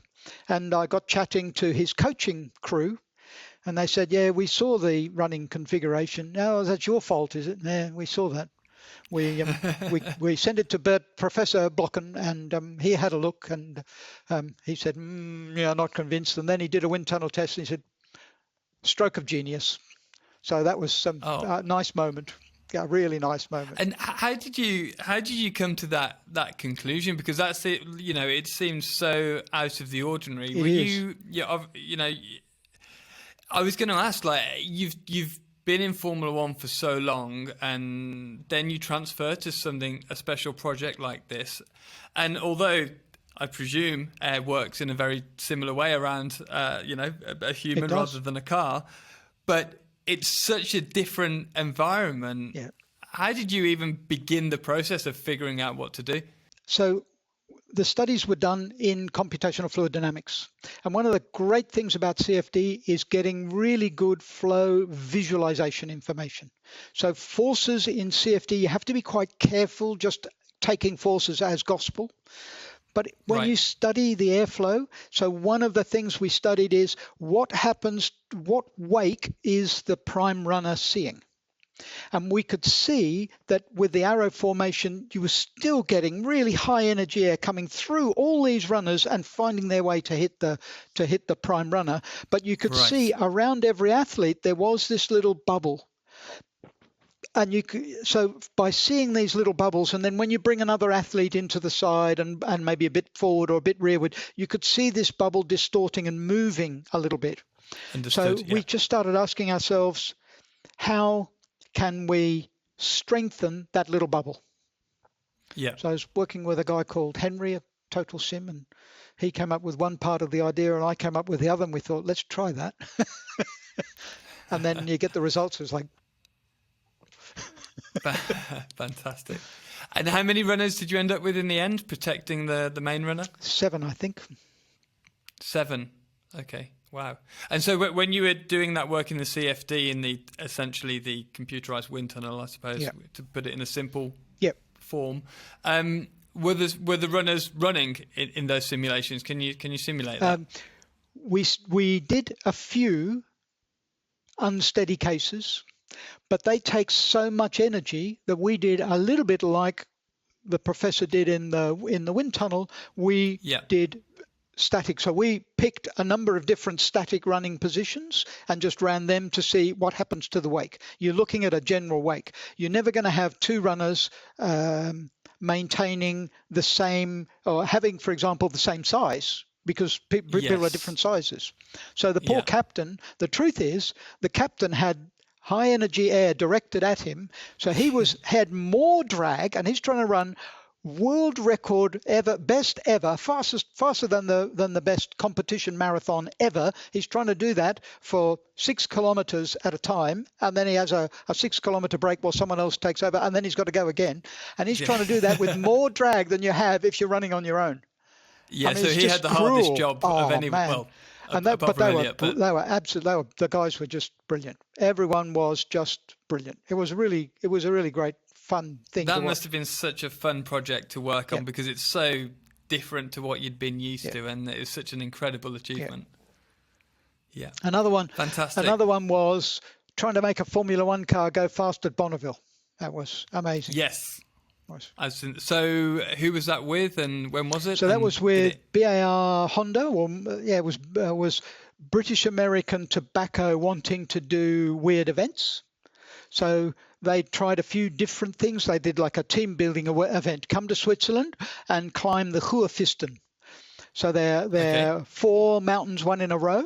And I got chatting to his coaching crew. And they said, yeah, we saw the running configuration. No, that's your fault, is it? Yeah, we saw that. We sent it to Professor Blocken, and he had a look, and he said, yeah, not convinced. And then he did a wind tunnel test, and he said, stroke of genius. So that was some nice moment. Yeah, really nice moment. And how did you come to that conclusion? Because that's it. It seems so out of the ordinary. I was going to ask, like, you've been in Formula One for so long, and then you transfer to a special project like this. And although I presume air works in a very similar way around, a human rather than a car, but it's such a different environment. Yeah. How did you even begin the process of figuring out what to do? So the studies were done in computational fluid dynamics. And one of the great things about CFD is getting really good flow visualization information. So forces in CFD, you have to be quite careful just taking forces as gospel. But when you study the airflow, so one of the things we studied is what wake is the prime runner seeing? And we could see that with the arrow formation, you were still getting really high energy air coming through all these runners and finding their way to hit the prime runner. But you could see around every athlete, there was this little bubble. And so by seeing these little bubbles, and then when you bring another athlete into the side and maybe a bit forward or a bit rearward, you could see this bubble distorting and moving a little bit. Understood, so we just started asking ourselves, how can we strengthen that little bubble? Yeah. So I was working with a guy called Henry, a total sim, and he came up with one part of the idea and I came up with the other, and we thought, let's try that. And then you get the results. It's like, fantastic. And how many runners did you end up with in the end, protecting the main runner? 7, I think. 7. Okay. Wow. And so when you were doing that work in the CFD, in essentially the computerized wind tunnel, I suppose, to put it in a simple form, were the runners running in those simulations? Can you simulate that? We did a few unsteady cases, but they take so much energy that we did a little bit like the professor did in the wind tunnel. We did static. So we picked a number of different static running positions and just ran them to see what happens to the wake. You're looking at a general wake. You're never going to have two runners maintaining the same, or having, for example, the same size, because people are different sizes. So the poor captain, the truth is, the captain had high energy air directed at him, so he had more drag, and he's trying to run world record ever, best ever, faster than the best competition marathon ever. He's trying to do that for 6 kilometers at a time, and then he has a 6 kilometer break while someone else takes over, and then he's got to go again. And he's trying to do that with more drag than you have if you're running on your own. Yeah, I mean, so he had the hardest job of anyone. Well, and they were absolutely. The guys were just brilliant. Everyone was just brilliant. It was a really great, fun thing. That must have been such a fun project to work on, because it's so different to what you'd been used to, and it was such an incredible achievement. Yeah. Another one. Fantastic. Another one was trying to make a Formula One car go fast at Bonneville. That was amazing. Yes. So who was that with, and when was it? So that was with BAR Honda, it was British American Tobacco wanting to do weird events. So they tried a few different things. They did like a team building event, come to Switzerland and climb the Hoherfisten. So they're 4 mountains, one in a row,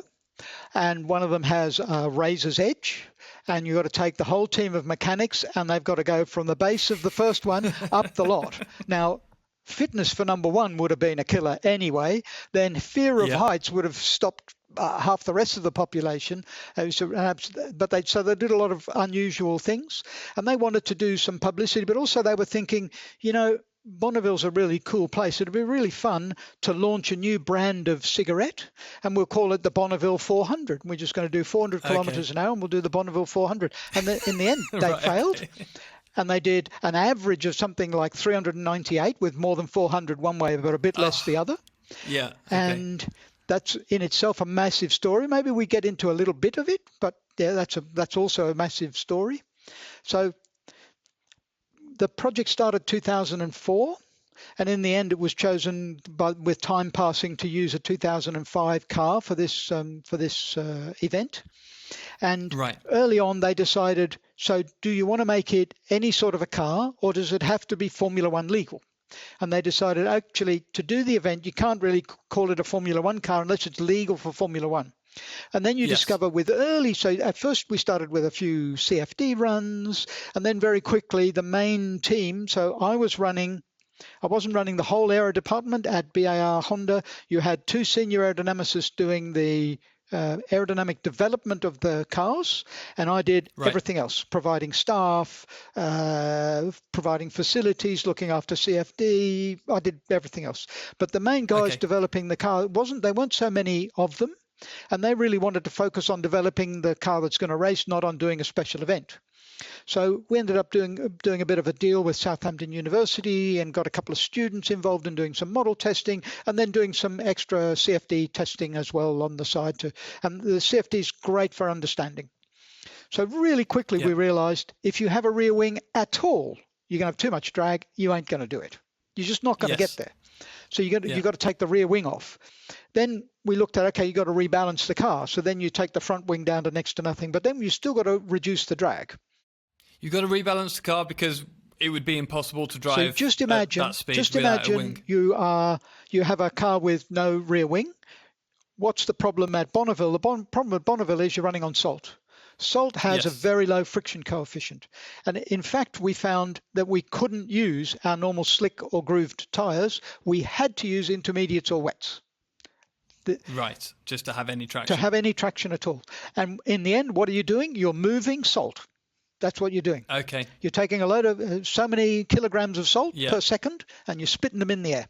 and one of them has a razor's edge. And you've got to take the whole team of mechanics, and they've got to go from the base of the first one up the lot. Now, fitness for number one would have been a killer anyway. Then fear of heights would have stopped half the rest of the population. But they did a lot of unusual things, and they wanted to do some publicity. But also they were thinking, Bonneville's a really cool place. It'd be really fun to launch a new brand of cigarette, and we'll call it the Bonneville 400. We're just going to do 400 kilometers an hour, and we'll do the Bonneville 400. And in the end, they failed. And they did an average of something like 398 with more than 400 one way, but a bit less the other. Yeah. Okay. And that's in itself a massive story. Maybe we get into a little bit of it, but yeah, that's also a massive story. So the project started 2004, and in the end, it was chosen with time passing to use a 2005 car for this event. And early on, they decided, so do you want to make it any sort of a car, or does it have to be Formula One legal? And they decided, actually, to do the event, you can't really call it a Formula One car unless it's legal for Formula One. And then you discover so at first we started with a few CFD runs, and then very quickly the main team, so I wasn't running the whole aero department at BAR Honda. You had two senior aerodynamicists doing the aerodynamic development of the cars, and I did everything else, providing staff, providing facilities, looking after CFD. I did everything else. But the main guys developing the car there weren't so many of them, and they really wanted to focus on developing the car that's going to race, not on doing a special event. So we ended up doing a bit of a deal with Southampton University and got a couple of students involved in doing some model testing, and then doing some extra CFD testing as well on the side. And the CFD is great for understanding. So really quickly we realized if you have a rear wing at all, you're going to have too much drag, you ain't going to do it. You're just not going to get there. So you've got to take the rear wing off. Then we looked at, you've got to rebalance the car. So then you take the front wing down to next to nothing, but then you still got to reduce the drag. You've got to rebalance the car because it would be impossible to drive so just imagine, at that speed without a wing. You have a car with no rear wing. What's the problem at Bonneville? The problem at Bonneville is you're running on salt. Salt has a very low friction coefficient. And in fact, we found that we couldn't use our normal slick or grooved tyres. We had to use intermediates or wets. Just to have any traction. To have any traction at all. And in the end, what are you doing? You're moving salt. That's what you're doing. Okay. You're taking a load of so many kilograms of salt per second, and you're spitting them in the air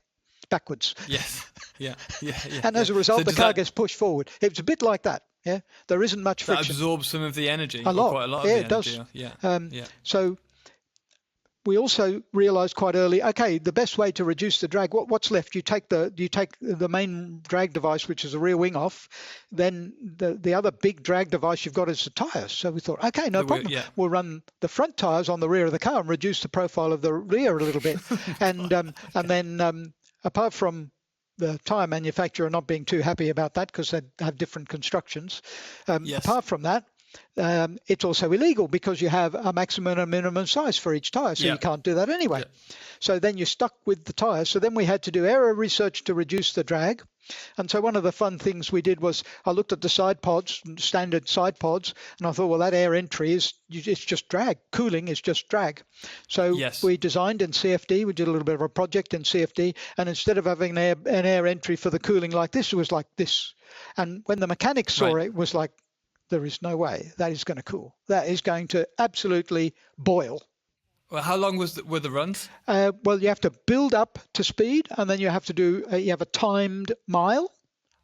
backwards. Yes. Yeah. And as a result, the car gets pushed forward. It's a bit like that. Yeah. There isn't much friction. That absorbs some of the energy. A lot. Quite a lot of the energy. It does. So we also realized quite early, the best way to reduce the drag, what's left? You take the main drag device, which is the rear wing, off. Then the other big drag device you've got is the tires. So we thought, no problem. We'll run the front tires on the rear of the car and reduce the profile of the rear a little bit. and then apart from the tyre manufacturer not being too happy about that because they have different constructions, apart from that, it's also illegal because you have a maximum and a minimum size for each tyre, so you can't do that anyway. So then you're stuck with the tyres. So then we had to do aero research to reduce the drag. And so one of the fun things we did was I looked at the side pods, standard side pods, and I thought, well, that air entry it's just drag. Cooling is just drag. So we designed in CFD, we did a little bit of a project in CFD, and instead of having an air entry for the cooling like this, it was like this. And when the mechanics saw it, it was like, there is no way that is going to cool. That is going to absolutely boil. Well, how long were the runs? Well, you have to build up to speed, and then you have to do you have a timed mile,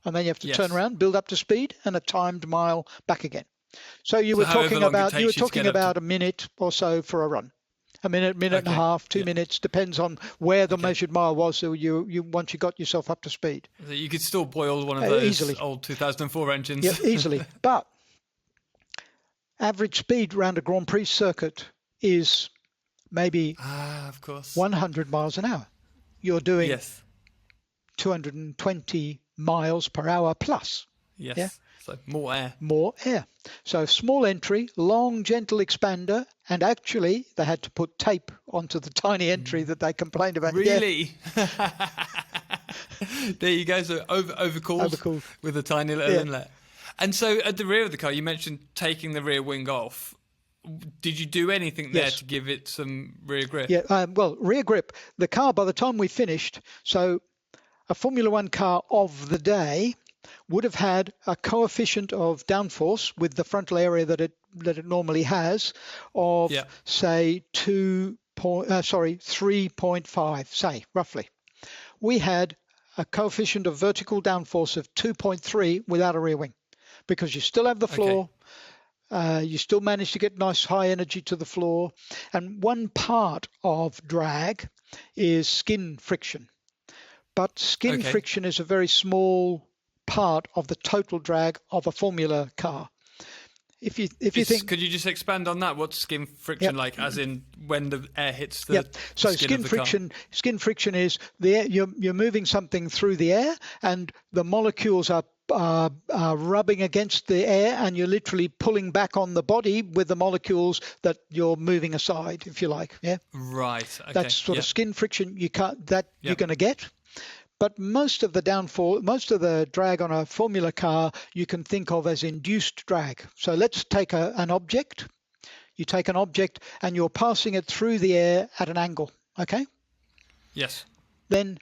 and then you have to turn around, build up to speed, and a timed mile back again. So you were talking about a minute or so for a run. A minute and a half, 2 minutes, depends on where the measured mile was. So you once you got yourself up to speed, so you could still boil one of those easily. Old 2004 engines. Yeah, easily. But average speed around a Grand Prix circuit is maybe 100 miles an hour. You're doing 220 miles per hour plus. Yes. Yeah? So more air. More air. So small entry, long, gentle expander, and actually they had to put tape onto the tiny entry that they complained about. Really? Yeah. There you go. So overcooled with a tiny little inlet. And so at the rear of the car, you mentioned taking the rear wing off. Did you do anything there to give it some rear grip? Yeah, well, rear grip. The car, by the time we finished, so a Formula One car of the day would have had a coefficient of downforce with the frontal area that it normally has of, say, 2 3.5, say, roughly. We had a coefficient of vertical downforce of 2.3 without a rear wing, because you still have the floor. You still manage to get nice high energy to the floor. And one part of drag is skin friction. But skin friction is a very small part of the total drag of a Formula car. If you think, could you just expand on that? What's skin friction like? As in when the air hits the so skin of the car? Skin friction is the air, you're moving something through the air, and the molecules are rubbing against the air, and you're literally pulling back on the body with the molecules that you're moving aside, if you like. Yeah. Right. Okay. That's sort of skin friction you're going to get. But most of the drag on a Formula car you can think of as induced drag. So let's take an object. You take an object and you're passing it through the air at an angle, okay? Yes. Then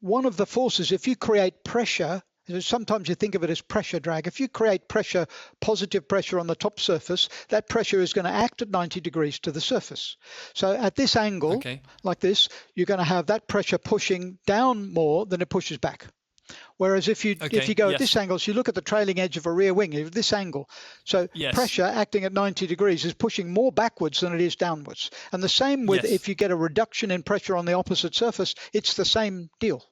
one of the forces, if you create pressure, sometimes you think of it as pressure drag. If you create pressure, positive pressure on the top surface, that pressure is going to act at 90 degrees to the surface. So at this angle, like this, you're going to have that pressure pushing down more than it pushes back. Whereas if you go at this angle, so you look at the trailing edge of a rear wing at this angle. So pressure acting at 90 degrees is pushing more backwards than it is downwards. And the same with if you get a reduction in pressure on the opposite surface, it's the same deal.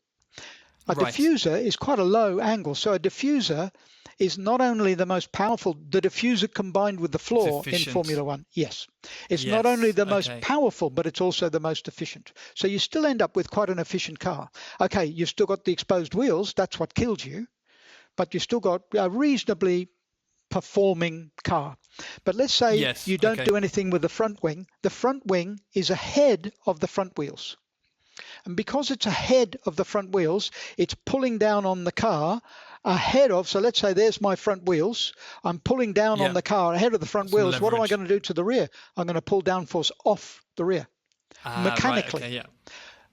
A diffuser is quite a low angle. So a diffuser is not only the most powerful, the diffuser combined with the floor in Formula One. Yes. It's not only the most powerful, but it's also the most efficient. So you still end up with quite an efficient car. Okay, you've still got the exposed wheels. That's what killed you. But you've still got a reasonably performing car. But let's say you don't do anything with the front wing. The front wing is ahead of the front wheels. And because it's ahead of the front wheels, it's pulling down on the car ahead of, so let's say there's my front wheels. I'm pulling down on the car ahead of the front wheels. Leverage. What am I going to do to the rear? I'm going to pull downforce off the rear mechanically. Right,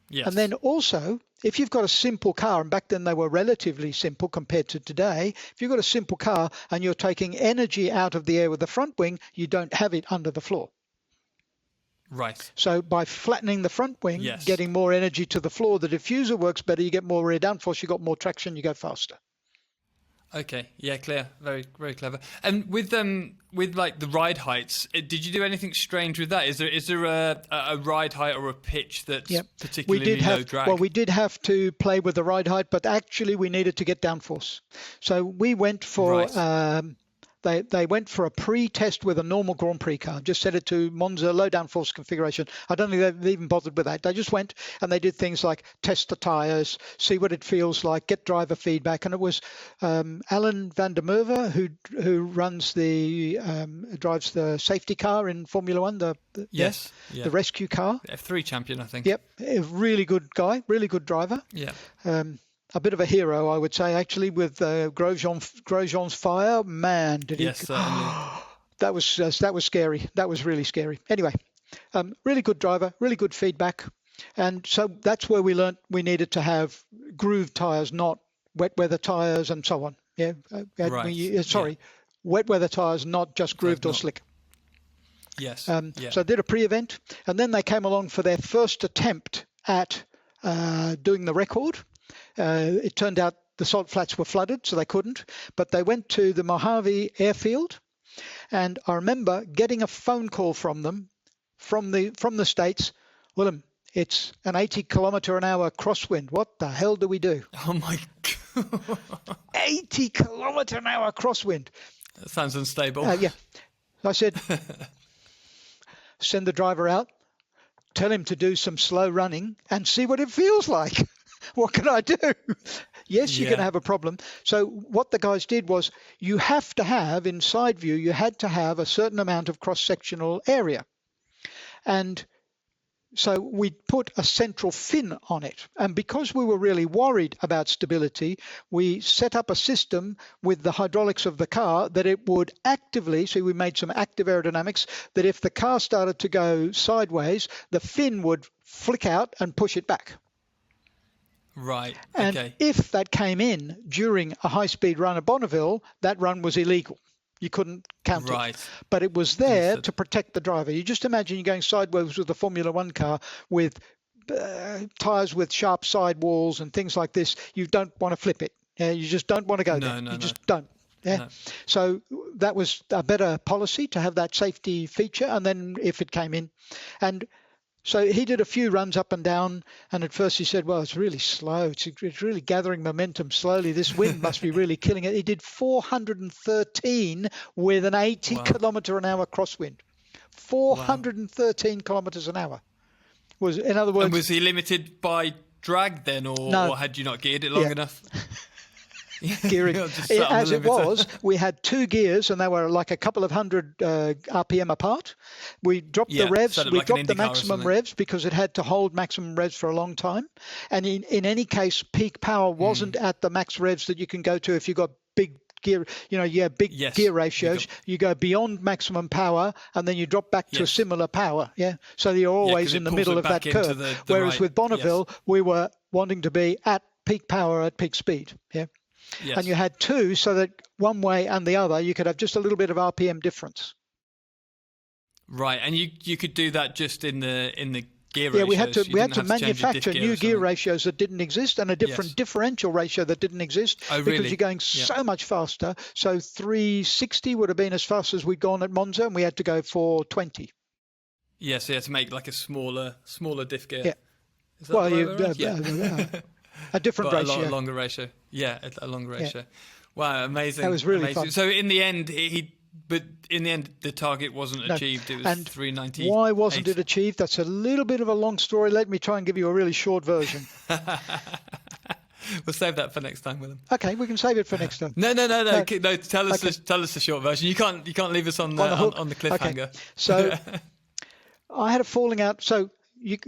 yes. And then also, if you've got a simple car, and back then they were relatively simple compared to today, if you've got a simple car and you're taking energy out of the air with the front wing, you don't have it under the floor. Right. So by flattening the front wing, getting more energy to the floor, the diffuser works better. You get more rear downforce, you got more traction, you go faster. Okay. Yeah, clear. Very, very clever. And with like the ride heights, did you do anything strange with that? Is there a ride height or a pitch that's particularly low drag? Well, we did have to play with the ride height, but actually we needed to get downforce. So we went for They went for a pre-test with a normal Grand Prix car, just set it to Monza low downforce configuration. I don't think they've even bothered with that. They just went and they did things like test the tyres, see what it feels like, get driver feedback. And it was Alan van der Merwe who runs drives the safety car in Formula One, the rescue car. F3 champion, I think. Yep, a really good guy, really good driver. Yeah. A bit of a hero, I would say, actually, with Grosjean's fire. Man, did he? Yes, certainly. That was scary. That was really scary. Anyway, really good driver, really good feedback. And so that's where we learnt we needed to have grooved tyres, not wet weather tyres and so on. Yeah. Wet weather tyres, not just grooved or slick. Yes. So I did a pre-event, and then they came along for their first attempt at doing the record. It turned out the salt flats were flooded, so they couldn't. But they went to the Mojave airfield, and I remember getting a phone call from them, from the States. Willem, it's an 80-kilometre-an-hour crosswind. What the hell do we do? Oh my God! 80-kilometre-an-hour crosswind. That sounds unstable. I said, send the driver out, tell him to do some slow running, and see what it feels like. What can I do? Yes, you're going to have a problem. So what the guys did was you have to have, in side view, you had to have a certain amount of cross-sectional area. And so we put a central fin on it. And because we were really worried about stability, we set up a system with the hydraulics of the car that it would actively, so we made some active aerodynamics, that if the car started to go sideways, the fin would flick out and push it back. Right. And if that came in during a high-speed run at Bonneville, that run was illegal. You couldn't count Right. it. But it was there Understood. to protect the driver. You just imagine you're going sideways with a Formula One car with tyres with sharp sidewalls and things like this. You don't want to flip it. You just don't want to go there. You just don't. Yeah. No. So that was a better policy to have that safety feature. And then if it came in, and so he did a few runs up and down, and at first he said, well, it's really slow. It's really gathering momentum slowly. This wind must be really killing it. He did 413 with an 80 kilometre an hour crosswind. 413 kilometres an hour. In other words, and was he limited by drag then, or had you not geared it long enough? Gearing. As it was, we had 2 gears, and they were like a couple of hundred RPM apart. We dropped the revs. We dropped the maximum revs because it had to hold maximum revs for a long time. And in any case, peak power wasn't at the max revs that you can go to if you've got big gear, big gear ratios. You go beyond maximum power, and then you drop back to a similar power. So you're always in the middle of that curve. Whereas with Bonneville, we were wanting to be at peak power at peak speed. And you had 2, so that one way and the other, you could have just a little bit of RPM difference. Right, and you could do that just in the gear ratios. We had to manufacture new gear ratios that didn't exist, and a different differential ratio that didn't exist because you're going so much faster. So 360 would have been as fast as we'd gone at Monza, and we had to go 420. Yeah, so you had to make like a smaller diff gear. Yeah. Is that right? A different ratio. A longer ratio. Yeah, a longer ratio. Wow, amazing. That was really fun. So in the end, the target wasn't achieved. It was 390. Why wasn't it achieved? That's a little bit of a long story. Let me try and give you a really short version. We'll save that for next time, Willem. Okay, we can save it for next time. No. Tell us the short version. You can't leave us on the cliffhanger. Okay. So I had a falling out. So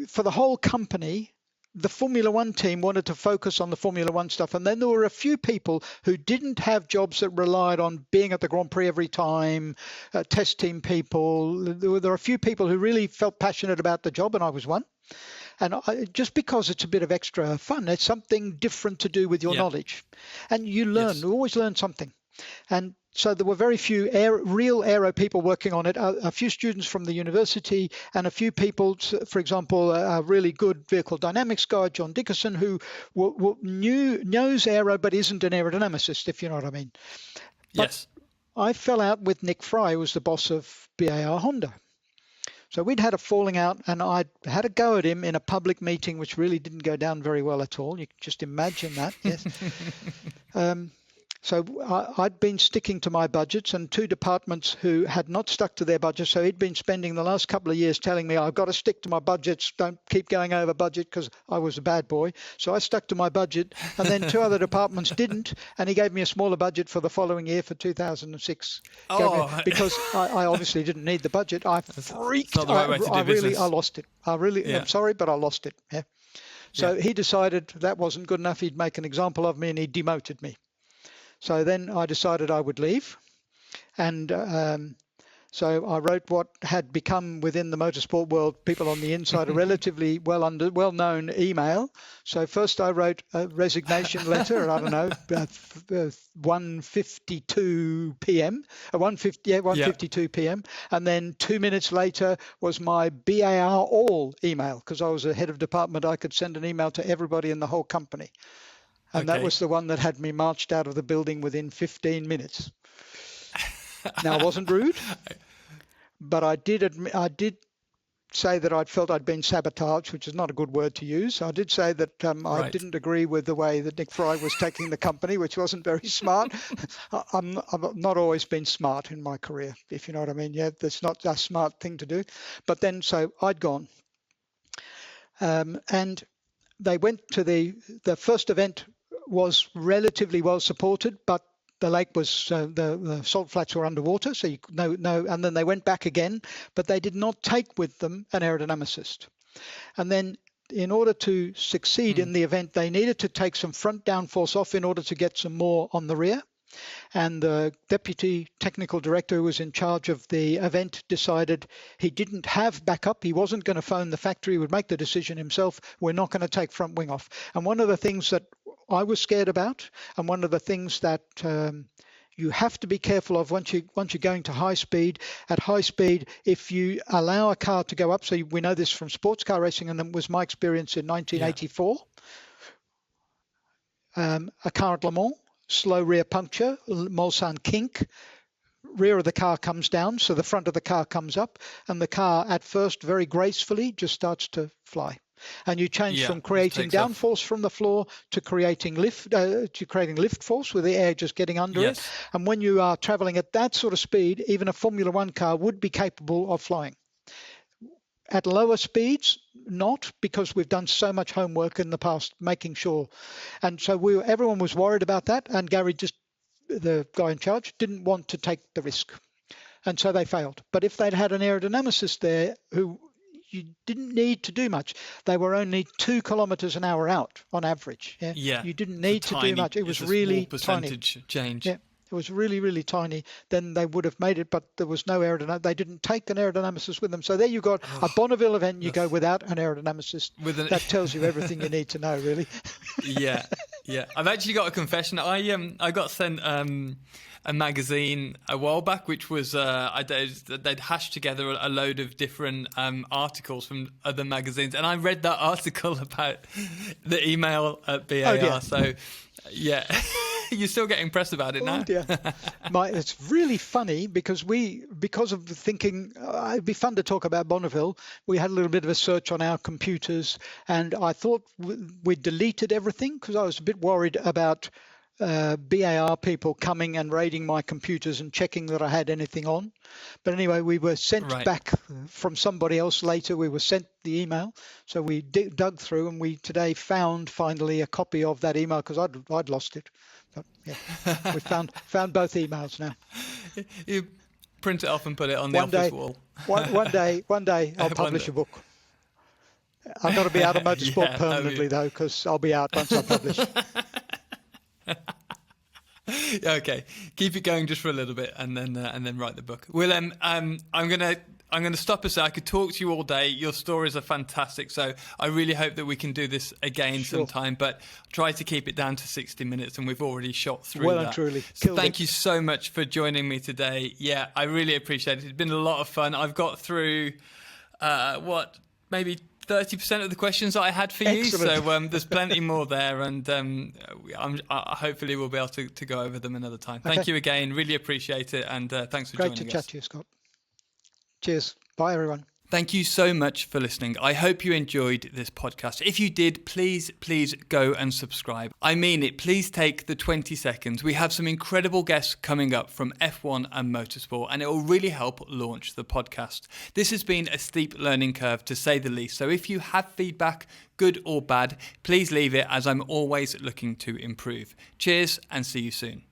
for the whole company, the Formula One team wanted to focus on the Formula One stuff. And then there were a few people who didn't have jobs that relied on being at the Grand Prix every time, test team people. There were a few people who really felt passionate about the job, and I was one. And just because it's a bit of extra fun, it's something different to do with your knowledge. And you learn, you always learn something. And so there were very few real aero people working on it, a few students from the university and a few people, for example, a really good vehicle dynamics guy, John Dickerson, who knows aero but isn't an aerodynamicist, if you know what I mean. But I fell out with Nick Fry, who was the boss of BAR Honda. So we'd had a falling out, and I had a go at him in a public meeting, which really didn't go down very well at all. You can just imagine that, yes. So I'd been sticking to my budgets, and 2 departments who had not stuck to their budgets. So he'd been spending the last couple of years telling me, I've got to stick to my budgets. Don't keep going over budget, because I was a bad boy. So I stuck to my budget, and then 2 other departments didn't. And he gave me a smaller budget for the following year for 2006. Because I obviously didn't need the budget. I freaked. I lost it. I'm sorry, but I lost it. Yeah. So he decided that wasn't good enough. He'd make an example of me, and he demoted me. So then I decided I would leave, and so I wrote what had become within the motorsport world, people on the inside, a relatively well-known email. So first I wrote a resignation letter, I don't know, 1:52 p.m., 1:52 p.m., and then 2 minutes later was my BAR all email, because I was a head of department. I could send an email to everybody in the whole company. And that was the one that had me marched out of the building within 15 minutes. Now, I wasn't rude, but I did say that I felt I'd been sabotaged, which is not a good word to use. I did say that I didn't agree with the way that Nick Fry was taking the company, which wasn't very smart. I've not always been smart in my career, if you know what I mean. Yeah, that's not a smart thing to do. But then, so I'd gone. And they went to the first event was relatively well supported, but the lake was the salt flats were underwater, so and then they went back again, but they did not take with them an aerodynamicist. And then in order to succeed in the event, they needed to take some front downforce off in order to get some more on the rear. And the deputy technical director who was in charge of the event decided he didn't have backup. He wasn't going to phone the factory. He would make the decision himself. We're not going to take front wing off. And one of the things that I was scared about, and one of the things that you have to be careful of once you're going to high speed. At high speed, if you allow a car to go up, so we know this from sports car racing, and that was my experience in 1984. A car at Le Mans, slow rear puncture, Mulsanne kink. Rear of the car comes down, so the front of the car comes up, and the car at first very gracefully just starts to fly. And you change from creating downforce from the floor to creating lift force with the air just getting under it. And when you are traveling at that sort of speed, even a Formula One car would be capable of flying. At lower speeds, not, because we've done so much homework in the past making sure. And so everyone was worried about that, and Gary, the guy in charge, didn't want to take the risk. And so they failed. But if they'd had an aerodynamicist there who you didn't need to do much, they were only 2 kilometers an hour out on average. You didn't need to do much. It was really tiny. Change. Yeah. It was really, really tiny. Then they would have made it, but there was no aerodynamicist. They didn't take an aerodynamicist with them. So there you got a Bonneville event. You go without an aerodynamicist. That tells you everything you need to know, really. Yeah. I've actually got a confession. I got sent a magazine a while back, which was they'd hashed together a load of different articles from other magazines, and I read that article about the email at BAR. Oh, dear. So, yeah. You're still getting pressed about it now. Dear. It's really funny because of thinking it'd be fun to talk about Bonneville. We had a little bit of a search on our computers, and I thought we deleted everything because I was a bit worried about BAR people coming and raiding my computers and checking that I had anything on. But anyway, we were sent back from somebody else later. We were sent the email. So we dug through, and we today found finally a copy of that email because I'd lost it. But yeah, we found both emails now. You print it off and put it on the office wall. One day I'll publish a book. I've got to be out of motorsport permanently though, because I'll be out once I publish. Okay, keep it going just for a little bit, and then write the book. Willem, I'm gonna stop us there. I could talk to you all day. Your stories are fantastic, so I really hope that we can do this again sometime. But try to keep it down to 60 minutes, and we've already shot through well that. And truly. So thank you so much for joining me today. Yeah, I really appreciate it. It's been a lot of fun. I've got through maybe 30% of the questions that I had for you. Excellent. So there's plenty more there, and hopefully we'll be able to go over them another time. Thank you again. Really appreciate it, and thanks for joining us. Great to chat to you, Scott. Cheers. Bye, everyone. Thank you so much for listening. I hope you enjoyed this podcast. If you did, please go and subscribe. I mean it. Please take the 20 seconds. We have some incredible guests coming up from F1 and motorsport, and it will really help launch the podcast. This has been a steep learning curve, to say the least. So if you have feedback, good or bad, please leave it, as I'm always looking to improve. Cheers, and see you soon.